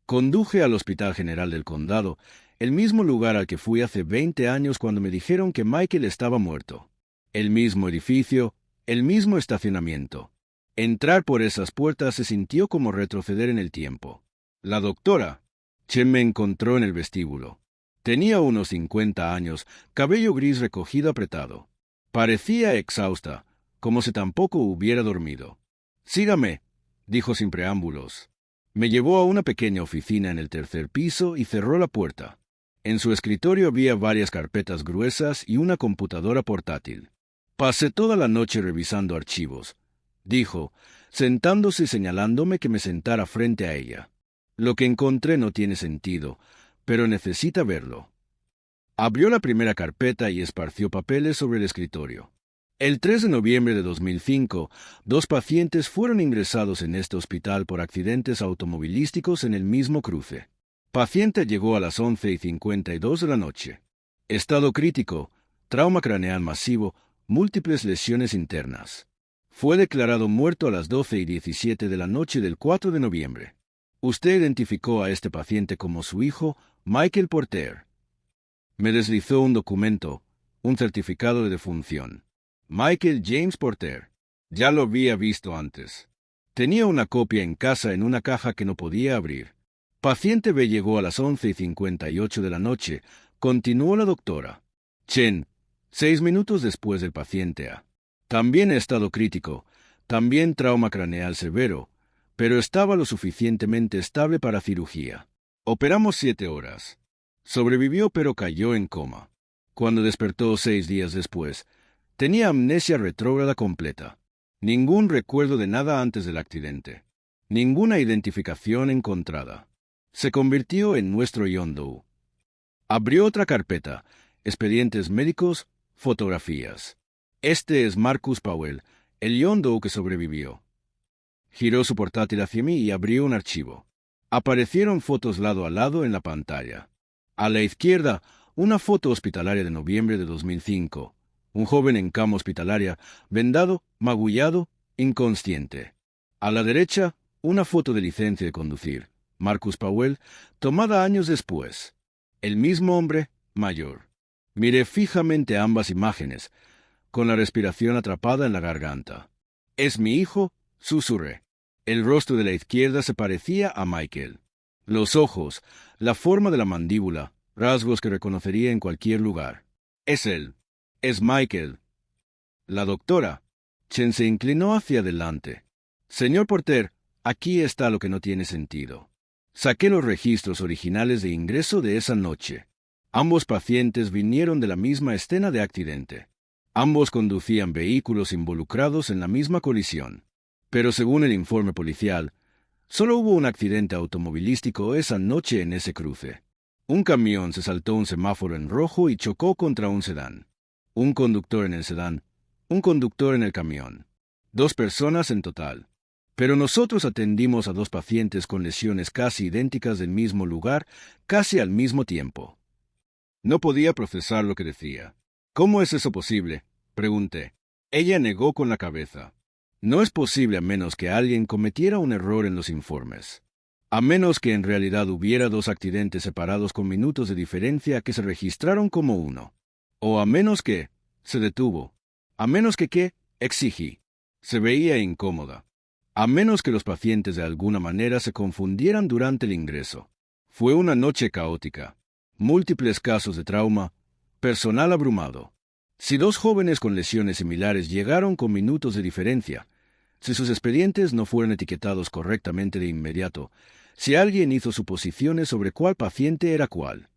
Conduje al Hospital General del Condado, el mismo lugar al que fui hace 20 años cuando me dijeron que Michael estaba muerto. El mismo edificio, el mismo estacionamiento. Entrar por esas puertas se sintió como retroceder en el tiempo. La doctora Chen me encontró en el vestíbulo. Tenía unos 50 años, cabello gris recogido apretado. Parecía exhausta, como si tampoco hubiera dormido. Sígame, dijo sin preámbulos. Me llevó a una pequeña oficina en el 3er piso y cerró la puerta. En su escritorio había varias carpetas gruesas y una computadora portátil. Pasé toda la noche revisando archivos, dijo, sentándose y señalándome que me sentara frente a ella. Lo que encontré no tiene sentido, pero necesita verlo. Abrió la primera carpeta y esparció papeles sobre el escritorio. El 3 de noviembre de 2005, 2 pacientes fueron ingresados en este hospital por accidentes automovilísticos en el mismo cruce. Paciente llegó a las 11:52 de la noche. Estado crítico, trauma craneal masivo, múltiples lesiones internas. Fue declarado muerto a las 12:17 de la noche del 4 de noviembre. Usted identificó a este paciente como su hijo, Michael Porter. Me deslizó un documento, un certificado de defunción. Michael James Porter. Ya lo había visto antes. Tenía una copia en casa en una caja que no podía abrir. Paciente B llegó a las 11:58 de la noche. Continuó la doctora. Chen, 6 minutos después del paciente A. También estado crítico, también trauma craneal severo, pero estaba lo suficientemente estable para cirugía. Operamos 7 horas. Sobrevivió pero cayó en coma. Cuando despertó 6 días después, tenía amnesia retrógrada completa. Ningún recuerdo de nada antes del accidente. Ninguna identificación encontrada. Se convirtió en nuestro John Doe. Abrió otra carpeta, expedientes médicos, fotografías. Este es Marcus Powell, el John Doe que sobrevivió. Giró su portátil hacia mí y abrió un archivo. Aparecieron fotos lado a lado en la pantalla. A la izquierda, una foto hospitalaria de noviembre de 2005. Un joven en cama hospitalaria, vendado, magullado, inconsciente. A la derecha, una foto de licencia de conducir. Marcus Powell, tomada años después. El mismo hombre, mayor. Miré fijamente ambas imágenes. con la respiración atrapada en la garganta. «¿Es mi hijo?», susurré. El rostro de la izquierda se parecía a Michael. Los ojos, la forma de la mandíbula, rasgos que reconocería en cualquier lugar. «Es él. Es Michael». La doctora. Chen se inclinó hacia adelante. «Señor Porter, aquí está lo que no tiene sentido. Saqué los registros originales de ingreso de esa noche. Ambos pacientes vinieron de la misma escena de accidente. Ambos conducían vehículos involucrados en la misma colisión. Pero según el informe policial, solo hubo un accidente automovilístico esa noche en ese cruce. Un camión se saltó un semáforo en rojo y chocó contra un sedán. Un conductor en el sedán, un conductor en el camión. 2 personas en total. Pero nosotros atendimos a 2 pacientes con lesiones casi idénticas del mismo lugar, casi al mismo tiempo. No podía procesar lo que decía. «¿Cómo es eso posible?», pregunté. Ella negó con la cabeza. «No es posible a menos que alguien cometiera un error en los informes. A menos que en realidad hubiera 2 accidentes separados con minutos de diferencia que se registraron como uno. O a menos que...» Se detuvo. «A menos que qué», exigí. Se veía incómoda. «A menos que los pacientes de alguna manera se confundieran durante el ingreso». Fue una noche caótica. Múltiples casos de trauma, personal abrumado. Si 2 jóvenes con lesiones similares llegaron con minutos de diferencia, si sus expedientes no fueron etiquetados correctamente de inmediato, si alguien hizo suposiciones sobre cuál paciente era cuál.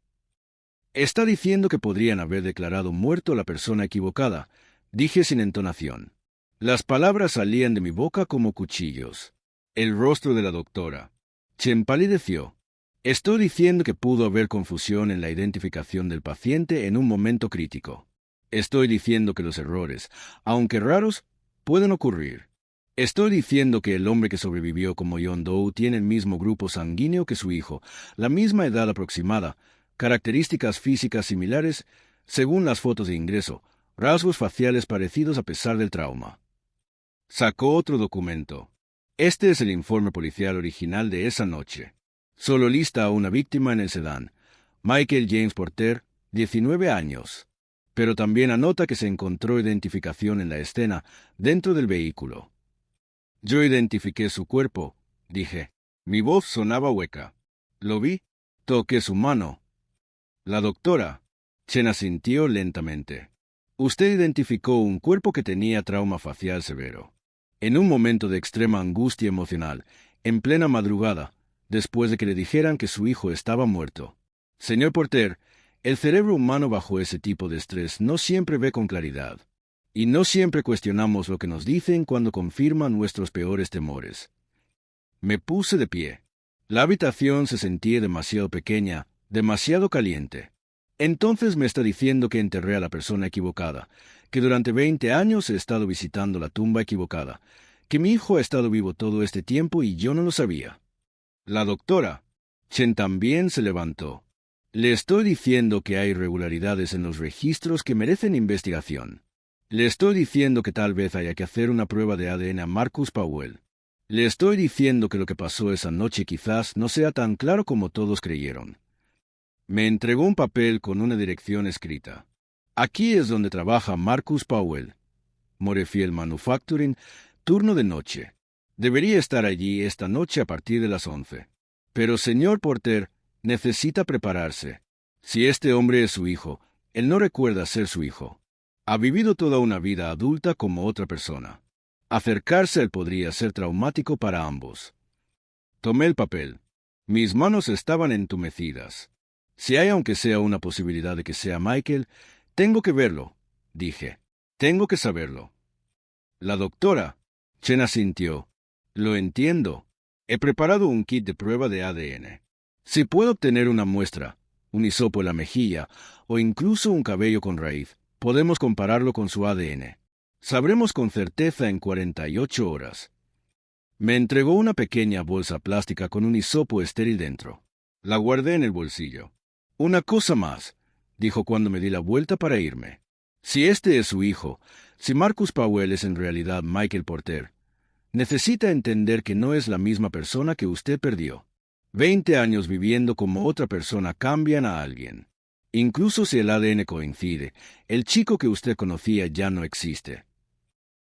«Está diciendo que podrían haber declarado muerto a la persona equivocada», dije sin entonación. Las palabras salían de mi boca como cuchillos. El rostro de la doctora. Chen palideció. «Estoy diciendo que pudo haber confusión en la identificación del paciente en un momento crítico. Estoy diciendo que los errores, aunque raros, pueden ocurrir. Estoy diciendo que el hombre que sobrevivió como John Doe tiene el mismo grupo sanguíneo que su hijo, la misma edad aproximada, características físicas similares, según las fotos de ingreso, rasgos faciales parecidos a pesar del trauma». Sacó otro documento. «Este es el informe policial original de esa noche. Solo lista a una víctima en el sedán, Michael James Porter, 19 años. Pero también anota que se encontró identificación en la escena, dentro del vehículo». «Yo identifiqué su cuerpo», dije. Mi voz sonaba hueca. «Lo vi. Toqué su mano». La doctora. Chen asintió lentamente. «Usted identificó un cuerpo que tenía trauma facial severo. En un momento de extrema angustia emocional, en plena madrugada, después de que le dijeran que su hijo estaba muerto. Señor Porter, el cerebro humano bajo ese tipo de estrés no siempre ve con claridad. Y no siempre cuestionamos lo que nos dicen cuando confirman nuestros peores temores». Me puse de pie. La habitación se sentía demasiado pequeña, demasiado caliente. «Entonces me está diciendo que enterré a la persona equivocada, que durante 20 años he estado visitando la tumba equivocada, que mi hijo ha estado vivo todo este tiempo y yo no lo sabía». La doctora. Chen también se levantó. «Le estoy diciendo que hay irregularidades en los registros que merecen investigación. Le estoy diciendo que tal vez haya que hacer una prueba de ADN a Marcus Powell. Le estoy diciendo que lo que pasó esa noche quizás no sea tan claro como todos creyeron». Me entregó un papel con una dirección escrita. «Aquí es donde trabaja Marcus Powell. Morefield Manufacturing, turno de noche. Debería estar allí esta noche a partir de las 11. Pero, señor Porter, necesita prepararse. Si este hombre es su hijo, él no recuerda ser su hijo. Ha vivido toda una vida adulta como otra persona. Acercarse a él podría ser traumático para ambos». Tomé el papel. Mis manos estaban entumecidas. «Si hay aunque sea una posibilidad de que sea Michael, tengo que verlo», dije. «Tengo que saberlo». La doctora. Chen asintió. «Lo entiendo. He preparado un kit de prueba de ADN. Si puedo obtener una muestra, un hisopo en la mejilla o incluso un cabello con raíz, podemos compararlo con su ADN. Sabremos con certeza en 48 horas». Me entregó una pequeña bolsa plástica con un hisopo estéril dentro. La guardé en el bolsillo. «Una cosa más», dijo cuando me di la vuelta para irme. «Si este es su hijo, si Marcus Powell es en realidad Michael Porter, necesita entender que no es la misma persona que usted perdió. 20 años viviendo como otra persona cambian a alguien. Incluso si el ADN coincide, el chico que usted conocía ya no existe.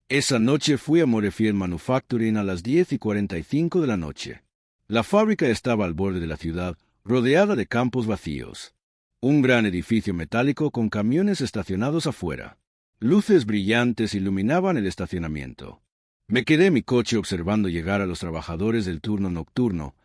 Esa noche fui a Morefield Manufacturing a las 10:45 de la noche. La fábrica estaba al borde de la ciudad, rodeada de campos vacíos. Un gran edificio metálico con camiones estacionados afuera. Luces brillantes iluminaban el estacionamiento. Me quedé en mi coche observando llegar a los trabajadores del turno nocturno,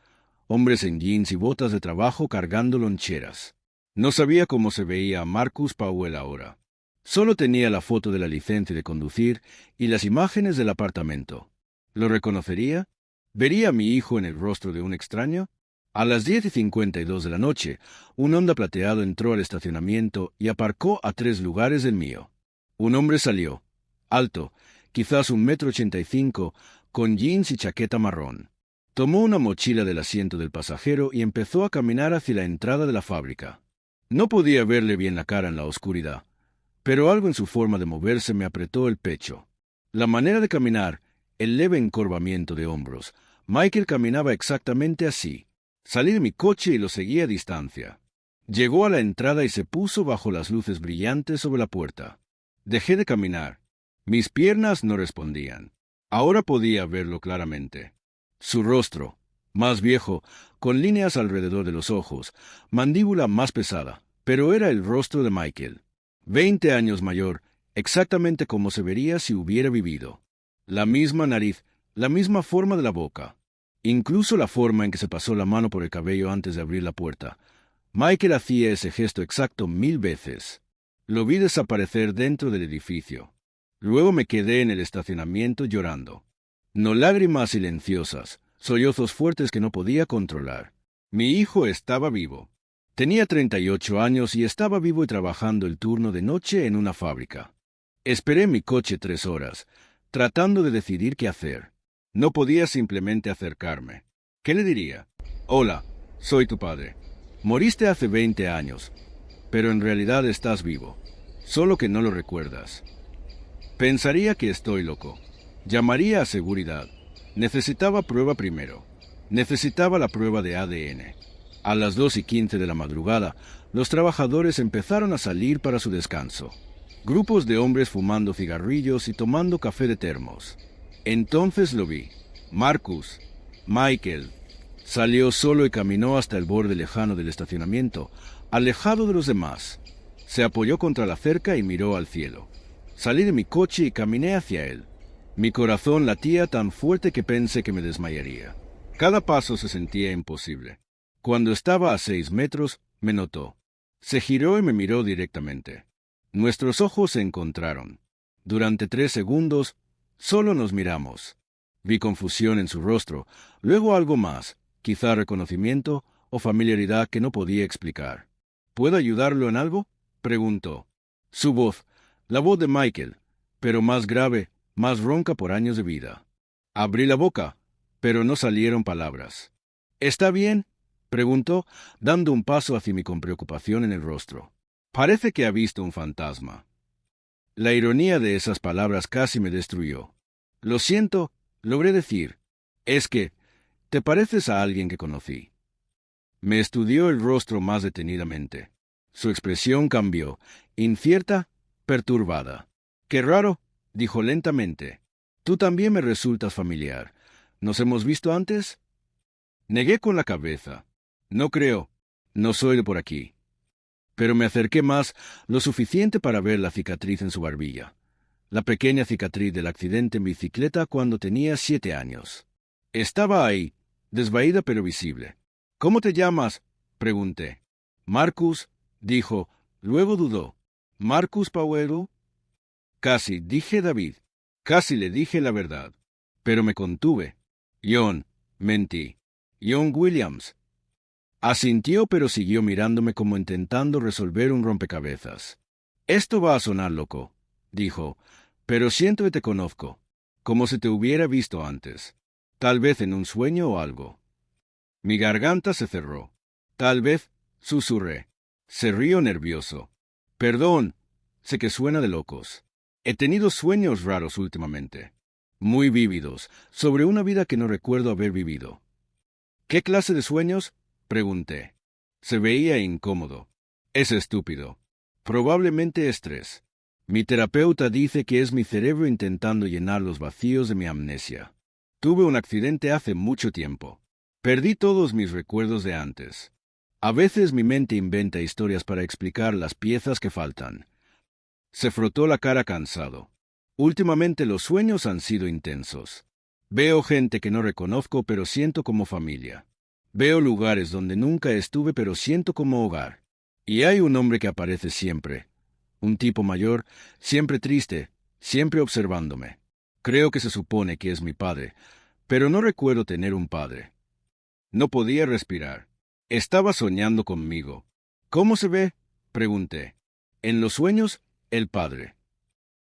hombres en jeans y botas de trabajo cargando loncheras. No sabía cómo se veía a Marcus Powell ahora. Solo tenía la foto de la licencia de conducir y las imágenes del apartamento. ¿Lo reconocería? ¿Vería a mi hijo en el rostro de un extraño? A las 10:52 de la noche, un Honda plateado entró al estacionamiento y aparcó a 3 lugares del mío. Un hombre salió, alto, quizás 1,85 m, con jeans y chaqueta marrón. Tomó una mochila del asiento del pasajero y empezó a caminar hacia la entrada de la fábrica. No podía verle bien la cara en la oscuridad, pero algo en su forma de moverse me apretó el pecho. La manera de caminar, el leve encorvamiento de hombros. Michael caminaba exactamente así. Salí de mi coche y lo seguí a distancia. Llegó a la entrada y se puso bajo las luces brillantes sobre la puerta. Dejé de caminar. Mis piernas no respondían. Ahora podía verlo claramente. Su rostro, más viejo, con líneas alrededor de los ojos, mandíbula más pesada, pero era el rostro de Michael. 20 años mayor, exactamente como se vería si hubiera vivido. La misma nariz, la misma forma de la boca. Incluso la forma en que se pasó la mano por el cabello antes de abrir la puerta. Michael hacía ese gesto exacto 1000 veces. Lo vi desaparecer dentro del edificio. Luego me quedé en el estacionamiento llorando. No lágrimas silenciosas, sollozos fuertes que no podía controlar. Mi hijo estaba vivo. Tenía 38 años y estaba vivo y trabajando el turno de noche en una fábrica. Esperé en mi coche 3 horas, tratando de decidir qué hacer. No podía simplemente acercarme. ¿Qué le diría? Hola, soy tu padre. Moriste hace 20 años, pero en realidad estás vivo, solo que no lo recuerdas. Pensaría que estoy loco. Llamaría a seguridad. Necesitaba prueba primero. Necesitaba la prueba de ADN. A las 2:15 de la madrugada, los trabajadores empezaron a salir para su descanso. Grupos de hombres fumando cigarrillos y tomando café de termos. Entonces lo vi. Marcus, Michael, salió solo y caminó hasta el borde lejano del estacionamiento, alejado de los demás. Se apoyó contra la cerca y miró al cielo. Salí de mi coche y caminé hacia él. Mi corazón latía tan fuerte que pensé que me desmayaría. Cada paso se sentía imposible. Cuando estaba a 6 metros, me notó. Se giró y me miró directamente. Nuestros ojos se encontraron. Durante 3 segundos, solo nos miramos. Vi confusión en su rostro, luego algo más, quizá reconocimiento o familiaridad que no podía explicar. ¿Puedo ayudarlo en algo?, preguntó. Su voz, la voz de Michael, pero más grave, más ronca por años de vida. Abrí la boca, pero no salieron palabras. ¿Está bien?, preguntó, dando un paso hacia mí con preocupación en el rostro. Parece que ha visto un fantasma. La ironía de esas palabras casi me destruyó. Lo siento, logré decir. Es que te pareces a alguien que conocí. Me estudió el rostro más detenidamente. Su expresión cambió, incierta, perturbada. Qué raro, dijo lentamente. Tú también me resultas familiar. ¿Nos hemos visto antes? Negué con la cabeza. No creo. No soy de por aquí. Pero me acerqué más, lo suficiente para ver la cicatriz en su barbilla. La pequeña cicatriz del accidente en bicicleta cuando tenía 7 años. Estaba ahí, desvaída pero visible. ¿Cómo te llamas?, pregunté. Marcus, dijo, luego dudó. ¿Marcus Powell? Casi dije David. Casi le dije la verdad. Pero me contuve. John, mentí. John Williams. Asintió, pero siguió mirándome como intentando resolver un rompecabezas. Esto va a sonar loco, dijo, pero siento que te conozco, como si te hubiera visto antes. Tal vez en un sueño o algo. Mi garganta se cerró. Tal vez, susurré. Se rió nervioso. Perdón, sé que suena de locos. He tenido sueños raros últimamente. Muy vívidos, sobre una vida que no recuerdo haber vivido. ¿Qué clase de sueños?, pregunté. Se veía incómodo. Es estúpido. Probablemente estrés. Mi terapeuta dice que es mi cerebro intentando llenar los vacíos de mi amnesia. Tuve un accidente hace mucho tiempo. Perdí todos mis recuerdos de antes. A veces mi mente inventa historias para explicar las piezas que faltan. Se frotó la cara cansado. Últimamente los sueños han sido intensos. Veo gente que no reconozco pero siento como familia. Veo lugares donde nunca estuve pero siento como hogar. Y hay un hombre que aparece siempre. Un tipo mayor, siempre triste, siempre observándome. Creo que se supone que es mi padre, pero no recuerdo tener un padre. No podía respirar. Estaba soñando conmigo. ¿Cómo se ve?, pregunté. En los sueños, el padre.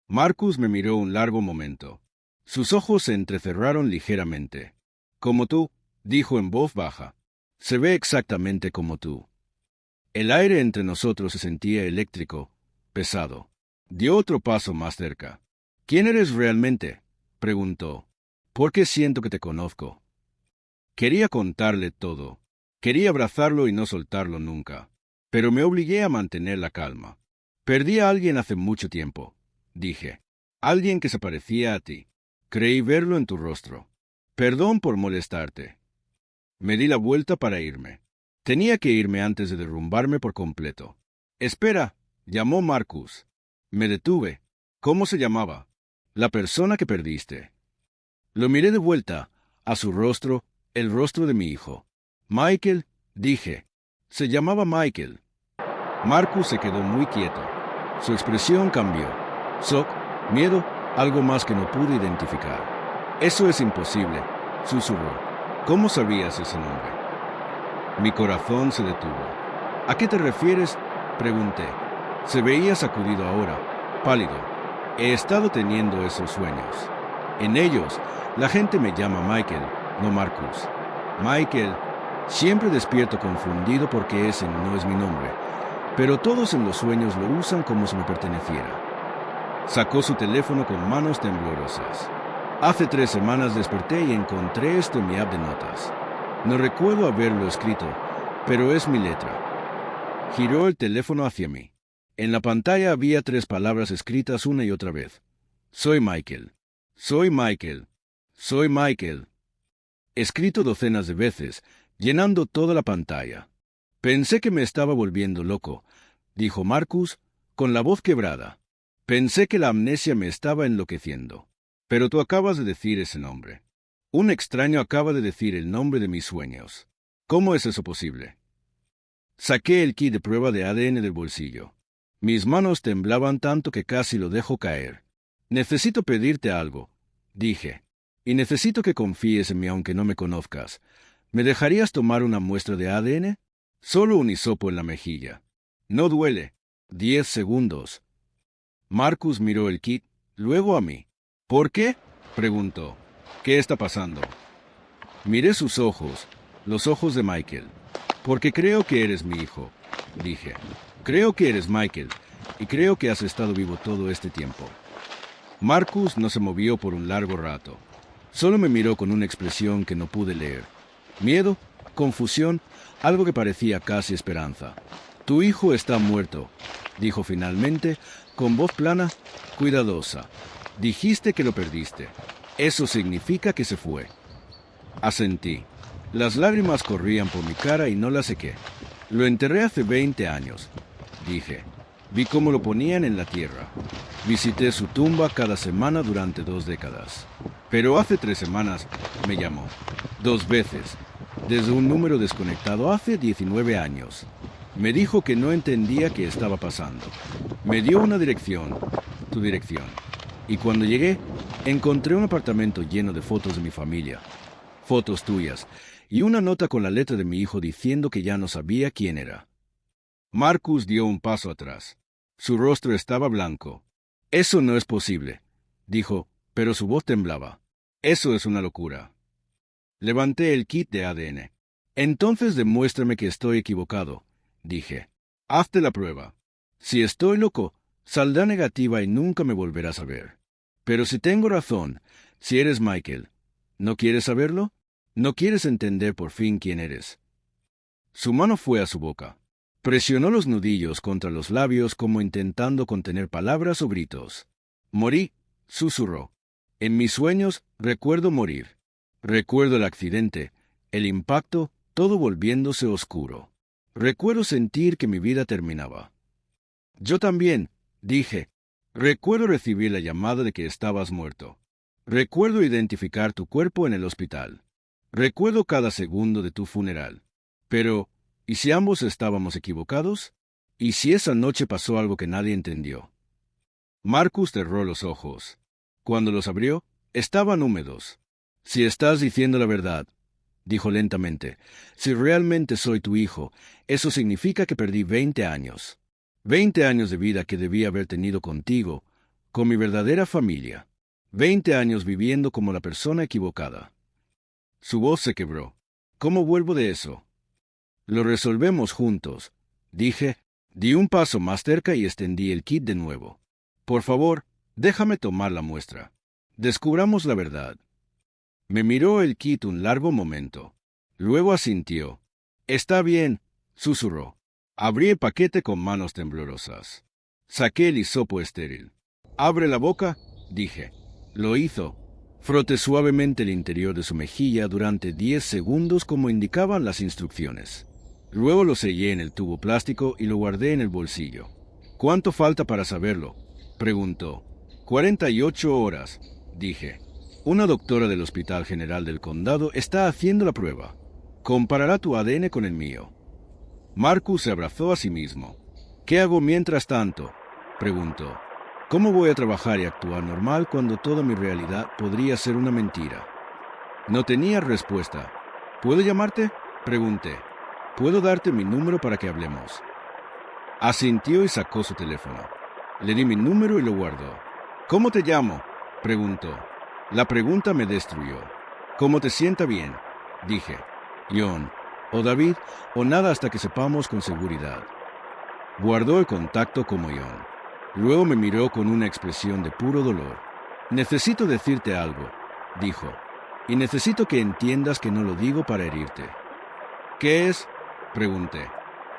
Marcus me miró un largo momento. Sus ojos se entrecerraron ligeramente. Como tú, dijo en voz baja. Se ve exactamente como tú. El aire entre nosotros se sentía eléctrico, pesado. Dio otro paso más cerca. ¿Quién eres realmente?, preguntó. ¿Por qué siento que te conozco? Quería contarle todo. Quería abrazarlo y no soltarlo nunca. Pero me obligué a mantener la calma. Perdí a alguien hace mucho tiempo, dije. Alguien que se parecía a ti. Creí verlo en tu rostro. Perdón por molestarte. Me di la vuelta para irme. Tenía que irme antes de derrumbarme por completo. Espera, llamó Marcus. Me detuve. ¿Cómo se llamaba? La persona que perdiste. Lo miré de vuelta, a su rostro, el rostro de mi hijo. Michael, dije. Se llamaba Michael. Marcus se quedó muy quieto. Su expresión cambió. Shock, miedo, algo más que no pude identificar. Eso es imposible, susurró. ¿Cómo sabías ese nombre? Mi corazón se detuvo. ¿A qué te refieres?, pregunté. Se veía sacudido ahora, pálido. He estado teniendo esos sueños. En ellos, la gente me llama Michael, no Marcus. Michael. Siempre despierto confundido porque ese no es mi nombre, pero todos en los sueños lo usan como si me perteneciera. Sacó su teléfono con manos temblorosas. Hace 3 semanas desperté y encontré esto en mi app de notas. No recuerdo haberlo escrito, pero es mi letra. Giró el teléfono hacia mí. En la pantalla había 3 palabras escritas una y otra vez. Soy Michael. Soy Michael. Soy Michael. Escrito docenas de veces, llenando toda la pantalla. Pensé que me estaba volviendo loco, dijo Marcus, con la voz quebrada. Pensé que la amnesia me estaba enloqueciendo. Pero tú acabas de decir ese nombre. Un extraño acaba de decir el nombre de mis sueños. ¿Cómo es eso posible? Saqué el kit de prueba de ADN del bolsillo. Mis manos temblaban tanto que casi lo dejo caer. Necesito pedirte algo, dije. Y necesito que confíes en mí aunque no me conozcas. ¿Me dejarías tomar una muestra de ADN? Solo un hisopo en la mejilla. No duele. 10 segundos. Marcus miró el kit, luego a mí. ¿Por qué?, preguntó. ¿Qué está pasando? Miré sus ojos, los ojos de Michael. Porque creo que eres mi hijo, dije. Creo que eres Michael, y creo que has estado vivo todo este tiempo. Marcus no se movió por un largo rato. Solo me miró con una expresión que no pude leer. Miedo, confusión, algo que parecía casi esperanza. Tu hijo está muerto, dijo finalmente, con voz plana, cuidadosa. Dijiste que lo perdiste. Eso significa que se fue. Asentí. Las lágrimas corrían por mi cara y no las sequé. Lo enterré hace 20 años, dije. Vi cómo lo ponían en la tierra. Visité su tumba cada semana durante 2 décadas. Pero hace 3 semanas me llamó. 2 veces. Desde un número desconectado hace 19 años. Me dijo que no entendía qué estaba pasando. Me dio una dirección. Tu dirección. Y cuando llegué, encontré un apartamento lleno de fotos de mi familia. Fotos tuyas. Y una nota con la letra de mi hijo diciendo que ya no sabía quién era. Marcus dio un paso atrás. Su rostro estaba blanco. Eso no es posible, dijo, pero su voz temblaba. Eso es una locura. Levanté el kit de ADN. Entonces demuéstrame que estoy equivocado, dije. Hazte la prueba. Si estoy loco, saldrá negativa y nunca me volverás a ver. Pero si tengo razón, si eres Michael, ¿no quieres saberlo? ¿No quieres entender por fin quién eres? Su mano fue a su boca. Presionó los nudillos contra los labios como intentando contener palabras o gritos. Morí, susurró. En mis sueños recuerdo morir. Recuerdo el accidente, el impacto, todo volviéndose oscuro. Recuerdo sentir que mi vida terminaba. Yo también, dije. Recuerdo recibir la llamada de que estabas muerto. Recuerdo identificar tu cuerpo en el hospital. Recuerdo cada segundo de tu funeral. Pero, ¿y si ambos estábamos equivocados? ¿Y si esa noche pasó algo que nadie entendió? Marcus cerró los ojos. Cuando los abrió, estaban húmedos. Si estás diciendo la verdad, dijo lentamente, si realmente soy tu hijo, eso significa que perdí 20 años. 20 años de vida que debí haber tenido contigo, con mi verdadera familia. 20 años viviendo como la persona equivocada. Su voz se quebró. ¿Cómo vuelvo de eso? Lo resolvemos juntos, dije. Di un paso más cerca y extendí el kit de nuevo. Por favor, déjame tomar la muestra. Descubramos la verdad. Me miró el kit un largo momento. Luego asintió. Está bien, susurró. Abrí el paquete con manos temblorosas. Saqué el hisopo estéril. Abre la boca, dije. Lo hizo. Froté suavemente el interior de su mejilla durante 10 segundos como indicaban las instrucciones. Luego lo sellé en el tubo plástico y lo guardé en el bolsillo. ¿Cuánto falta para saberlo?, preguntó. 48 horas, dije. Una doctora del Hospital General del Condado está haciendo la prueba. Comparará tu ADN con el mío. Marcus se abrazó a sí mismo. ¿Qué hago mientras tanto?, preguntó. ¿Cómo voy a trabajar y actuar normal cuando toda mi realidad podría ser una mentira? No tenía respuesta. ¿Puedo llamarte?, pregunté. ¿Puedo darte mi número para que hablemos? Asintió y sacó su teléfono. Le di mi número y lo guardó. ¿Cómo te llamo?, preguntó. La pregunta me destruyó. ¿Cómo te sienta bien?, dije. John, o David, o nada hasta que sepamos con seguridad. Guardó el contacto como John. Luego me miró con una expresión de puro dolor. Necesito decirte algo, dijo, y necesito que entiendas que no lo digo para herirte. ¿Qué es?, pregunté.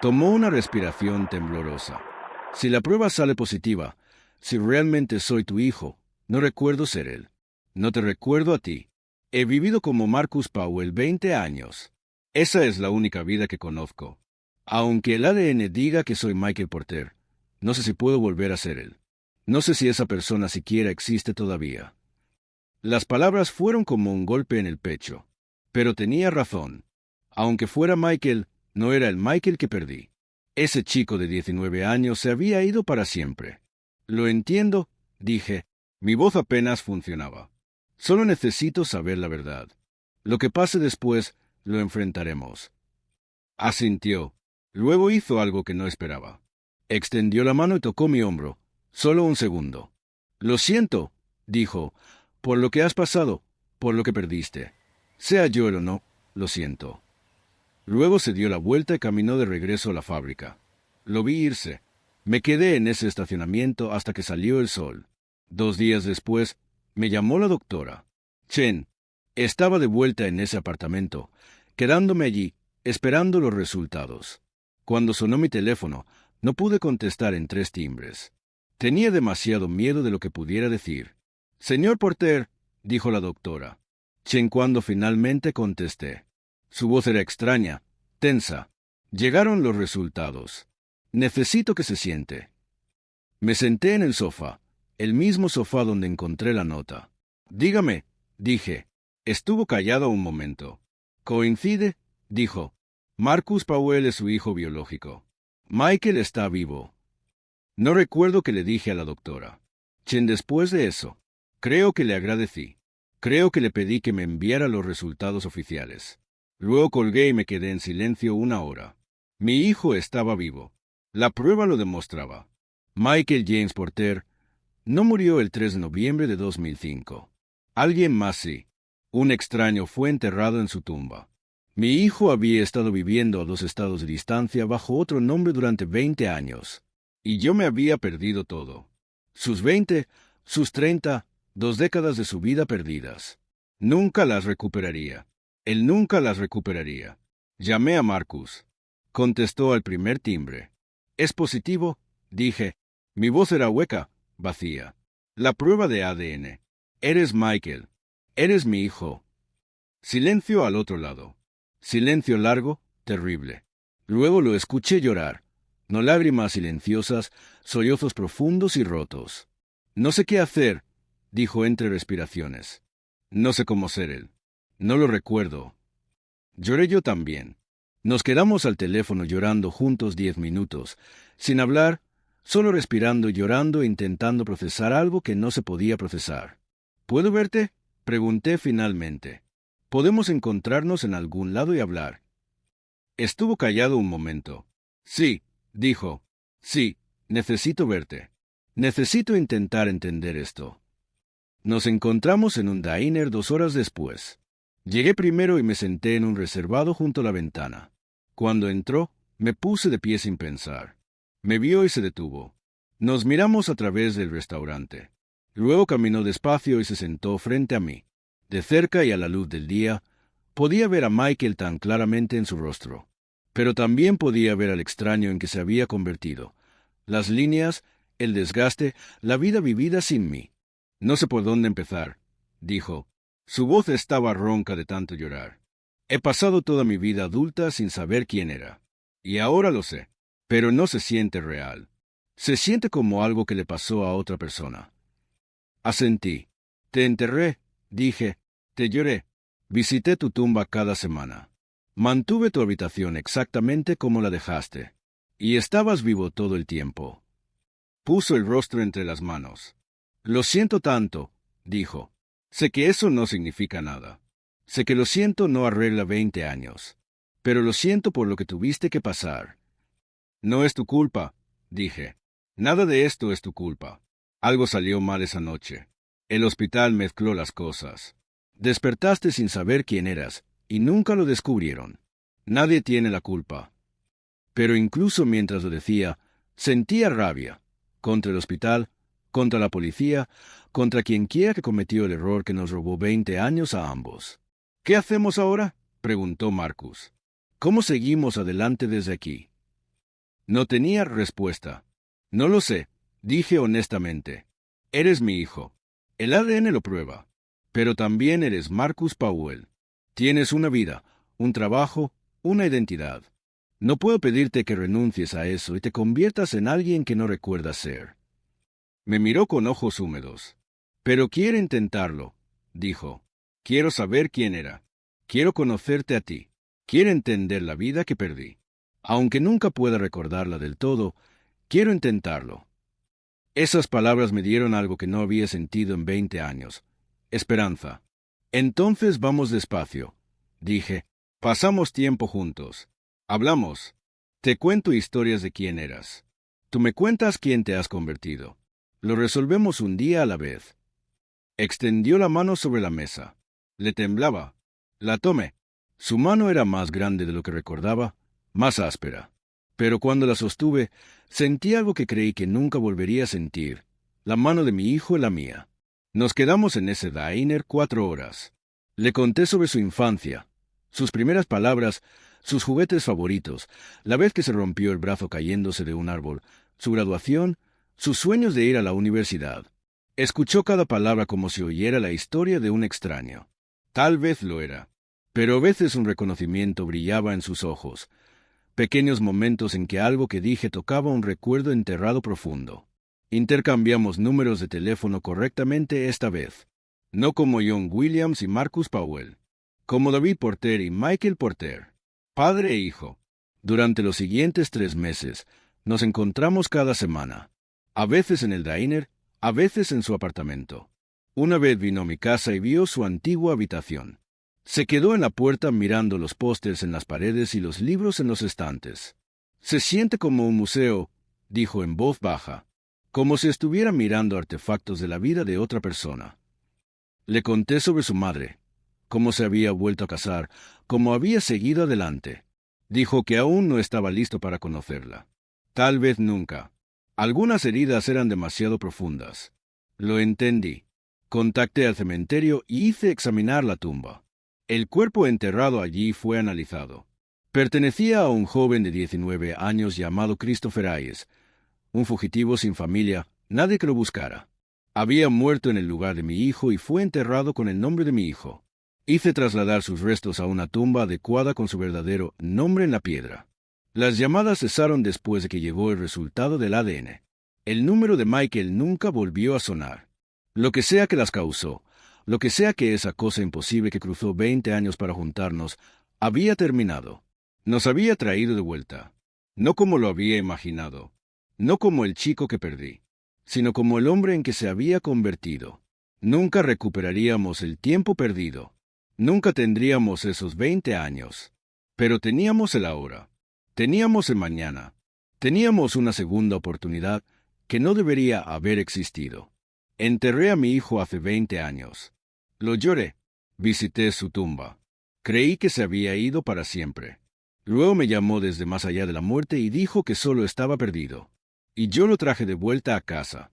Tomó una respiración temblorosa. Si la prueba sale positiva, si realmente soy tu hijo, no recuerdo ser él. No te recuerdo a ti. He vivido como Marcus Powell 20 años. Esa es la única vida que conozco. Aunque el ADN diga que soy Michael Porter, no sé si puedo volver a ser él. No sé si esa persona siquiera existe todavía. Las palabras fueron como un golpe en el pecho. Pero tenía razón. Aunque fuera Michael, no era el Michael que perdí. Ese chico de 19 años se había ido para siempre. Lo entiendo, dije. Mi voz apenas funcionaba. Solo necesito saber la verdad. Lo que pase después, lo enfrentaremos. Asintió. Luego hizo algo que no esperaba. Extendió la mano y tocó mi hombro. Solo un segundo. Lo siento, dijo, por lo que has pasado, por lo que perdiste. Sea yo el o no, lo siento. Luego se dio la vuelta y caminó de regreso a la fábrica. Lo vi irse. Me quedé en ese estacionamiento hasta que salió el sol. 2 días después, me llamó la doctora. Chen. Estaba de vuelta en ese apartamento, quedándome allí, esperando los resultados. Cuando sonó mi teléfono, no pude contestar en 3 timbres. Tenía demasiado miedo de lo que pudiera decir. Señor Porter, dijo la doctora. Chen, cuando finalmente contesté. Su voz era extraña, tensa. Llegaron los resultados. Necesito que se siente. Me senté en el sofá, el mismo sofá donde encontré la nota. Dígame, dije. Estuvo callado un momento. ¿Coincide?, dijo. Marcus Powell es su hijo biológico. Michael está vivo. No recuerdo qué le dije a la doctora. Chen, después de eso, creo que le agradecí. Creo que le pedí que me enviara los resultados oficiales. Luego colgué y me quedé en silencio 1 hora. Mi hijo estaba vivo. La prueba lo demostraba. Michael James Porter no murió el 3 de noviembre de 2005. Alguien más sí. Un extraño fue enterrado en su tumba. Mi hijo había estado viviendo a 2 estados de distancia bajo otro nombre durante 20 años. Y yo me había perdido todo. Sus 20, sus 30, 2 décadas de su vida perdidas. Nunca las recuperaría. Él nunca las recuperaría. Llamé a Marcus. contestó al primer timbre. —¿Es positivo? Dije. Mi voz era hueca, vacía. La prueba de ADN. Eres Michael. Eres mi hijo. Silencio al otro lado. Silencio largo, terrible. Luego lo escuché llorar. No lágrimas silenciosas, sollozos profundos y rotos. No sé qué hacer, dijo entre respiraciones. No sé cómo ser él. No lo recuerdo. Lloré yo también. Nos quedamos al teléfono llorando juntos 10 minutos, sin hablar, solo respirando y llorando e intentando procesar algo que no se podía procesar. ¿Puedo verte? Pregunté finalmente. ¿Podemos encontrarnos en algún lado y hablar? Estuvo callado un momento. Sí, dijo. Sí, necesito verte. Necesito intentar entender esto. Nos encontramos en un diner 2 horas después. Llegué primero y me senté en un reservado junto a la ventana. Cuando entró, me puse de pie sin pensar. Me vio y se detuvo. Nos miramos a través del restaurante. Luego caminó despacio y se sentó frente a mí. De cerca y a la luz del día, podía ver a Michael tan claramente en su rostro. Pero también podía ver al extraño en que se había convertido. Las líneas, el desgaste, la vida vivida sin mí. No sé por dónde empezar, dijo. Su voz estaba ronca de tanto llorar. He pasado toda mi vida adulta sin saber quién era. Y ahora lo sé. Pero no se siente real. Se siente como algo que le pasó a otra persona. Asentí. Te enterré, dije. Te lloré. Visité tu tumba cada semana. Mantuve tu habitación exactamente como la dejaste. Y estabas vivo todo el tiempo. Puso el rostro entre las manos. Lo siento tanto, dijo. Sé que eso no significa nada. Sé que lo siento no arregla 20 años. Pero lo siento por lo que tuviste que pasar. No es tu culpa, dije. Nada de esto es tu culpa. Algo salió mal esa noche. El hospital mezcló las cosas. Despertaste sin saber quién eras, y nunca lo descubrieron. Nadie tiene la culpa. Pero incluso mientras lo decía, sentía rabia. Contra el hospital, contra la policía, contra quien quiera que cometió el error que nos robó 20 años a ambos. ¿Qué hacemos ahora?, preguntó Marcus. ¿Cómo seguimos adelante desde aquí? No tenía respuesta. No lo sé, dije honestamente. Eres mi hijo. El ADN lo prueba. Pero también eres Marcus Powell. Tienes una vida, un trabajo, una identidad. No puedo pedirte que renuncies a eso y te conviertas en alguien que no recuerdas ser. Me miró con ojos húmedos. Pero quiero intentarlo, dijo. Quiero saber quién era. Quiero conocerte a ti. Quiero entender la vida que perdí. Aunque nunca pueda recordarla del todo, quiero intentarlo. Esas palabras me dieron algo que no había sentido en 20 años. Esperanza. Entonces vamos despacio, dije. Pasamos tiempo juntos. Hablamos. Te cuento historias de quién eras. Tú me cuentas quién te has convertido. Lo resolvemos un día a la vez. Extendió la mano sobre la mesa. Le temblaba. La tomé. Su mano era más grande de lo que recordaba, más áspera. Pero cuando la sostuve, sentí algo que creí que nunca volvería a sentir. La mano de mi hijo y la mía. Nos quedamos en ese diner 4 horas. Le conté sobre su infancia, sus primeras palabras, sus juguetes favoritos, la vez que se rompió el brazo cayéndose de un árbol, su graduación, sus sueños de ir a la universidad. Escuchó cada palabra como si oyera la historia de un extraño. Tal vez lo era, pero a veces un reconocimiento brillaba en sus ojos, pequeños momentos en que algo que dije tocaba un recuerdo enterrado profundo. Intercambiamos números de teléfono correctamente esta vez, no como John Williams y Marcus Powell, como David Porter y Michael Porter, padre e hijo. Durante los siguientes 3 meses, nos encontramos cada semana, a veces en el diner, a veces en su apartamento. Una vez vino a mi casa y vio su antigua habitación. Se quedó en la puerta mirando los pósters en las paredes y los libros en los estantes. Se siente como un museo, dijo en voz baja, como si estuviera mirando artefactos de la vida de otra persona. Le conté sobre su madre, cómo se había vuelto a casar, cómo había seguido adelante. Dijo que aún no estaba listo para conocerla. Tal vez nunca. Algunas heridas eran demasiado profundas. Lo entendí. Contacté al cementerio y hice examinar la tumba. El cuerpo enterrado allí fue analizado. Pertenecía a un joven de 19 años llamado Christopher Hayes, un fugitivo sin familia, nadie que lo buscara. Había muerto en el lugar de mi hijo y fue enterrado con el nombre de mi hijo. Hice trasladar sus restos a una tumba adecuada con su verdadero nombre en la piedra. Las llamadas cesaron después de que llegó el resultado del ADN. El número de Michael nunca volvió a sonar. Lo que sea que las causó, lo que sea que esa cosa imposible que cruzó 20 años para juntarnos, había terminado. Nos había traído de vuelta. No como lo había imaginado. No como el chico que perdí, sino como el hombre en que se había convertido. Nunca recuperaríamos el tiempo perdido. Nunca tendríamos esos 20 años. Pero teníamos el ahora. Teníamos el mañana. Teníamos una segunda oportunidad que no debería haber existido. Enterré a mi hijo hace 20 años. Lo lloré. Visité su tumba. Creí que se había ido para siempre. Luego me llamó desde más allá de la muerte y dijo que solo estaba perdido. Y yo lo traje de vuelta a casa.